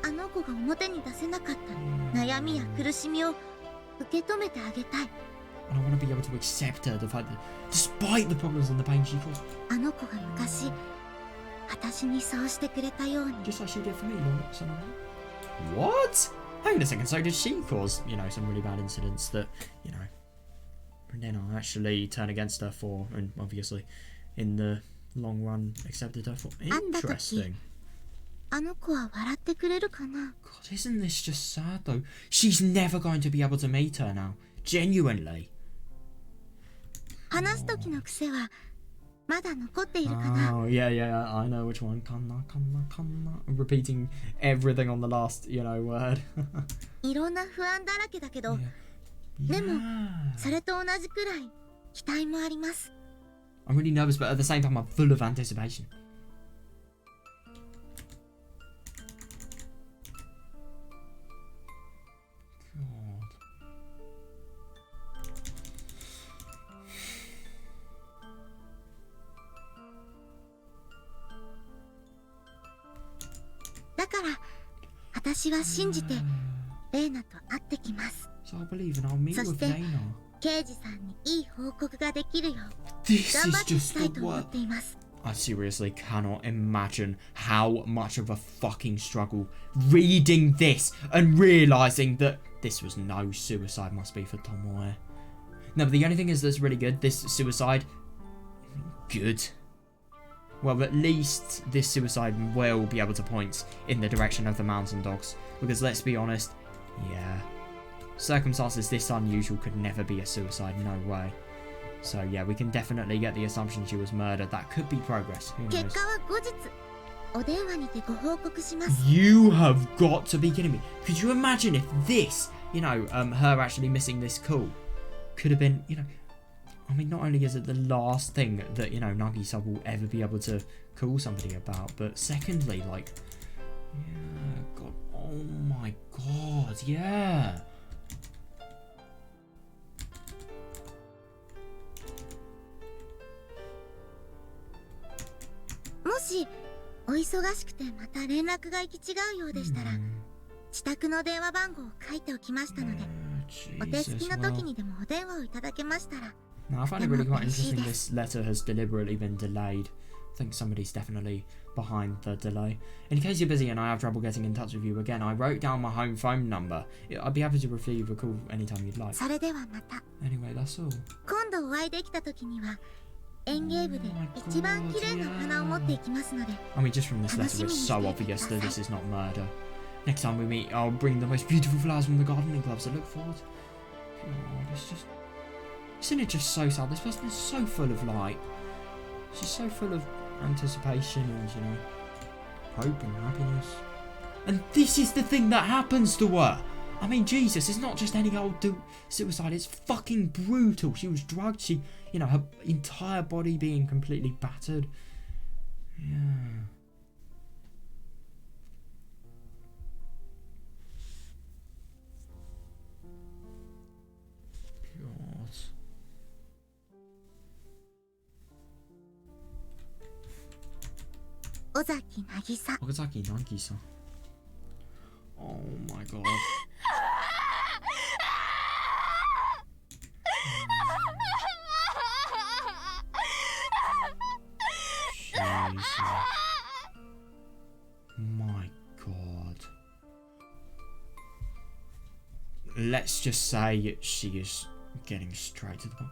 あの子が表に出せなかった悩みや苦しみを受け止めてあげたい。 And I want to be able to accept her, the fact that despite the problems and the pain she caused, あの子が昔私にそうしてくれたように。 just like she did for me, so What? Hang on a second, so did she cause, you know, some really bad incidents that, you know, Dana actually turn against her for, and obviously, in the long run, accepted her for? Interesting. あの子は笑ってくれるかな。 God, isn't this just sad though? She's never going to be able to meet her now. Genuinely. 話す時の癖はまだ残っているかな。 Oh, yeah, I know which one. Kanna. Repeating everything on the last, word. いろんな不安だらけだけど、 Yeah. でもそれと同じくらい期待もあります。 I'm really nervous, but at the same time, I'm full of anticipation. God. だから私は信じてレイナと会ってきます。 So I believe and I'll meet with そして Lena. 刑事さんにいい報告ができるよう This 頑張 is っていき just たい the と思っ word. ています。 I seriously cannot imagine how much of a fucking struggle reading this and realising that this was no suicide must be for Tomoe. No, but the only thing is that's really good, this suicide, good. Well, at least this suicide will be able to point in the direction of the mountain dogs. Because let's be honest, yeah, circumstances this unusual could never be a suicide, no way. So yeah, we can definitely get the assumption she was murdered. That could be progress, who 結 knows. 果は後日お電話にてご報告します。 You have got to be kidding me. Could you imagine if this, her actually missing this call could have been, I mean, not only is it the last thing that, Nagisa will ever be able to call somebody about, but secondly, like, yeah, God, oh my God, yeah. もしお忙しくてまた連絡が行き違うようでしたら、自宅の電話番号を書いておきましたので、お手すきの時にでもお電話をいただけましたら。 Now, I find it really quite interesting this letter has deliberately been delayed. I think somebody's definitely behind the delay. In case you're busy and I have trouble getting in touch with you again, I wrote down my home phone number. I'd be happy to receive a call anytime you'd like. それではまた。 Anyway, that's all. 今度お会いできた時には園芸部で一番綺麗な花を持っていきますので。 I mean, just from this letter, it's so obvious that this is not murder. Next time we meet, I'll bring the most beautiful flowers from the gardening clubs to look forward to. God, it's just... Isn't it just so sad? This person is so full of light. She's so full of anticipation and, hope and happiness. And this is the thing that happens to her. I mean, Jesus, it's not just any old suicide. It's fucking brutal. She was drugged. She, her entire body being completely battered. Yeah. God. Ozaki Nagisa. Ozaki Nagisa. Oh my God. Jesus. My God. Let's just say she is getting straight to the point.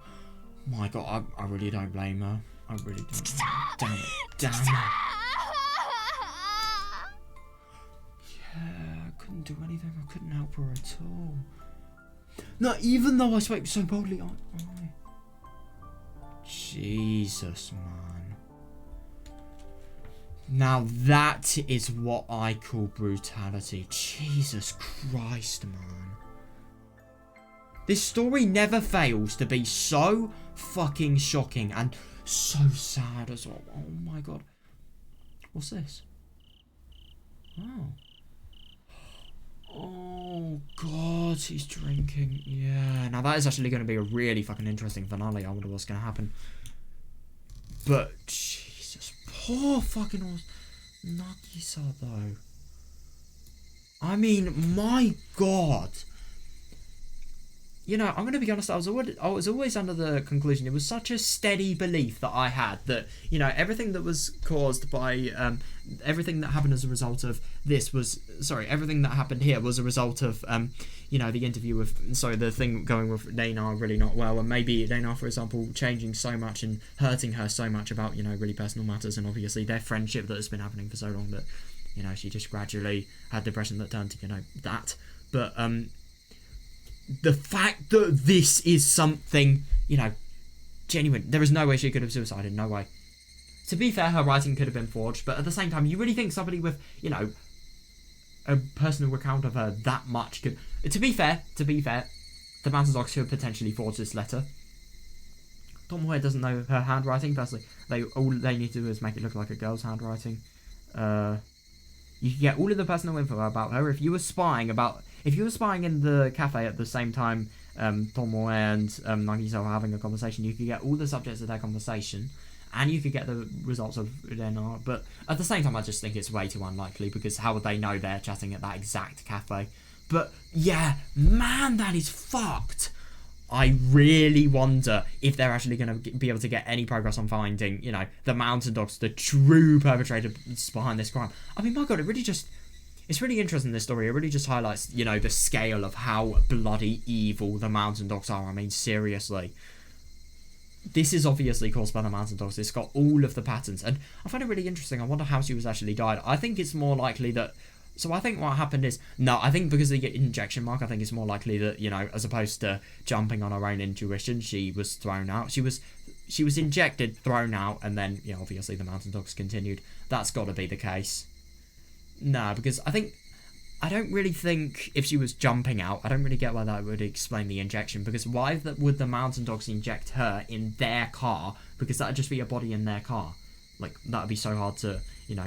My God, I really don't blame her. I really don't. Damn it. Damn it. Yeah, I couldn't do anything. I couldn't help her at all. Not even though I spoke so boldly. Jesus, man. Now that is what I call brutality. Jesus Christ, man. This story never fails to be so fucking shocking and so sad as well. Oh my God. What's this? Oh. Oh God, he's drinking. Yeah, now that is actually going to be a really fucking interesting finale. I wonder what's going to happen. But Jesus, poor fucking Nagisa though. I mean, my God. I'm going to be honest, I was always under the conclusion, it was such a steady belief that I had that, everything that was caused by, everything that happened as a result of this was, everything that happened here was a result of, the interview with, the thing going with Dana really not well, and maybe Dana, for example, changing so much and hurting her so much about, really personal matters, and obviously their friendship that has been happening for so long that, she just gradually had depression that turned to, that. But, the fact that this is something, genuine. There is no way she could have suicided. No way. to be fair, her writing could have been forged, but at the same time, you really think somebody with, a personal account of her that much could... To be fair, the Mountain Dogs could potentially forge this letter. Tomoe doesn't know her handwriting, firstly. All they need to do is make it look like a girl's handwriting. You can get all of the personal info about her. If you were spying in the cafe at the same time Tomoe and Nagisa were having a conversation, you could get all the subjects of their conversation, and you could get the results of their art. But at the same time, I just think it's way too unlikely, because how would they know they're chatting at that exact cafe? But yeah, man, that is fucked. I really wonder if they're actually going to be able to get any progress on finding, the Mountain Dogs, the true perpetrators behind this crime. I mean, my God, it's really interesting, this story. It really just highlights, the scale of how bloody evil the Mountain Dogs are. I mean, seriously. This is obviously caused by the Mountain Dogs. It's got all of the patterns. And I find it really interesting. I wonder how she was actually died. I think it's more likely that... So I think what happened is... No, I think because of the injection mark, I think it's more likely that, as opposed to jumping on her own intuition, she was thrown out. She was injected, thrown out, and then, obviously the Mountain Dogs continued. That's got to be the case. No, because I don't really think if she was jumping out, I don't really get why that would explain the injection, because why would the Mountain Dogs inject her in their car? Because that would just be a body in their car. Like, that would be so hard to,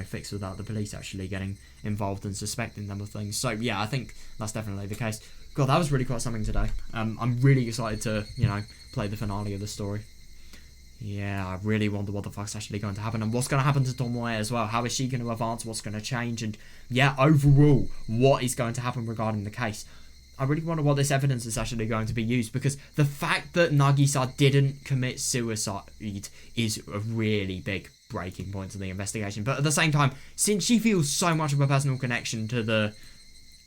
fix without the police actually getting involved and suspecting them of things. So, yeah, I think that's definitely the case. God, that was really quite something today. I'm really excited to, play the finale of the story. Yeah, I really wonder what the fuck's actually going to happen, and what's going to happen to Tomoe as well. How is she going to advance? What's going to change? And yeah, overall, what is going to happen regarding the case? I really wonder what this evidence is actually going to be used, because the fact that Nagisa didn't commit suicide is a really big breaking point in the investigation. But at the same time, since she feels so much of a personal connection to the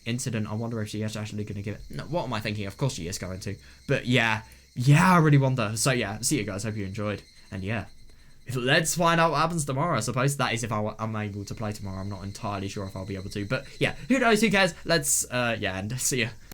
incident, I wonder if she is actually going to give it... No, what am I thinking? Of course she is going to. But yeah, I really wonder. So yeah, see you guys. Hope you enjoyed. And yeah, let's find out what happens tomorrow, I suppose. That is if I'm able to play tomorrow. I'm not entirely sure if I'll be able to. But yeah, who knows? Who cares? Let's, and see ya.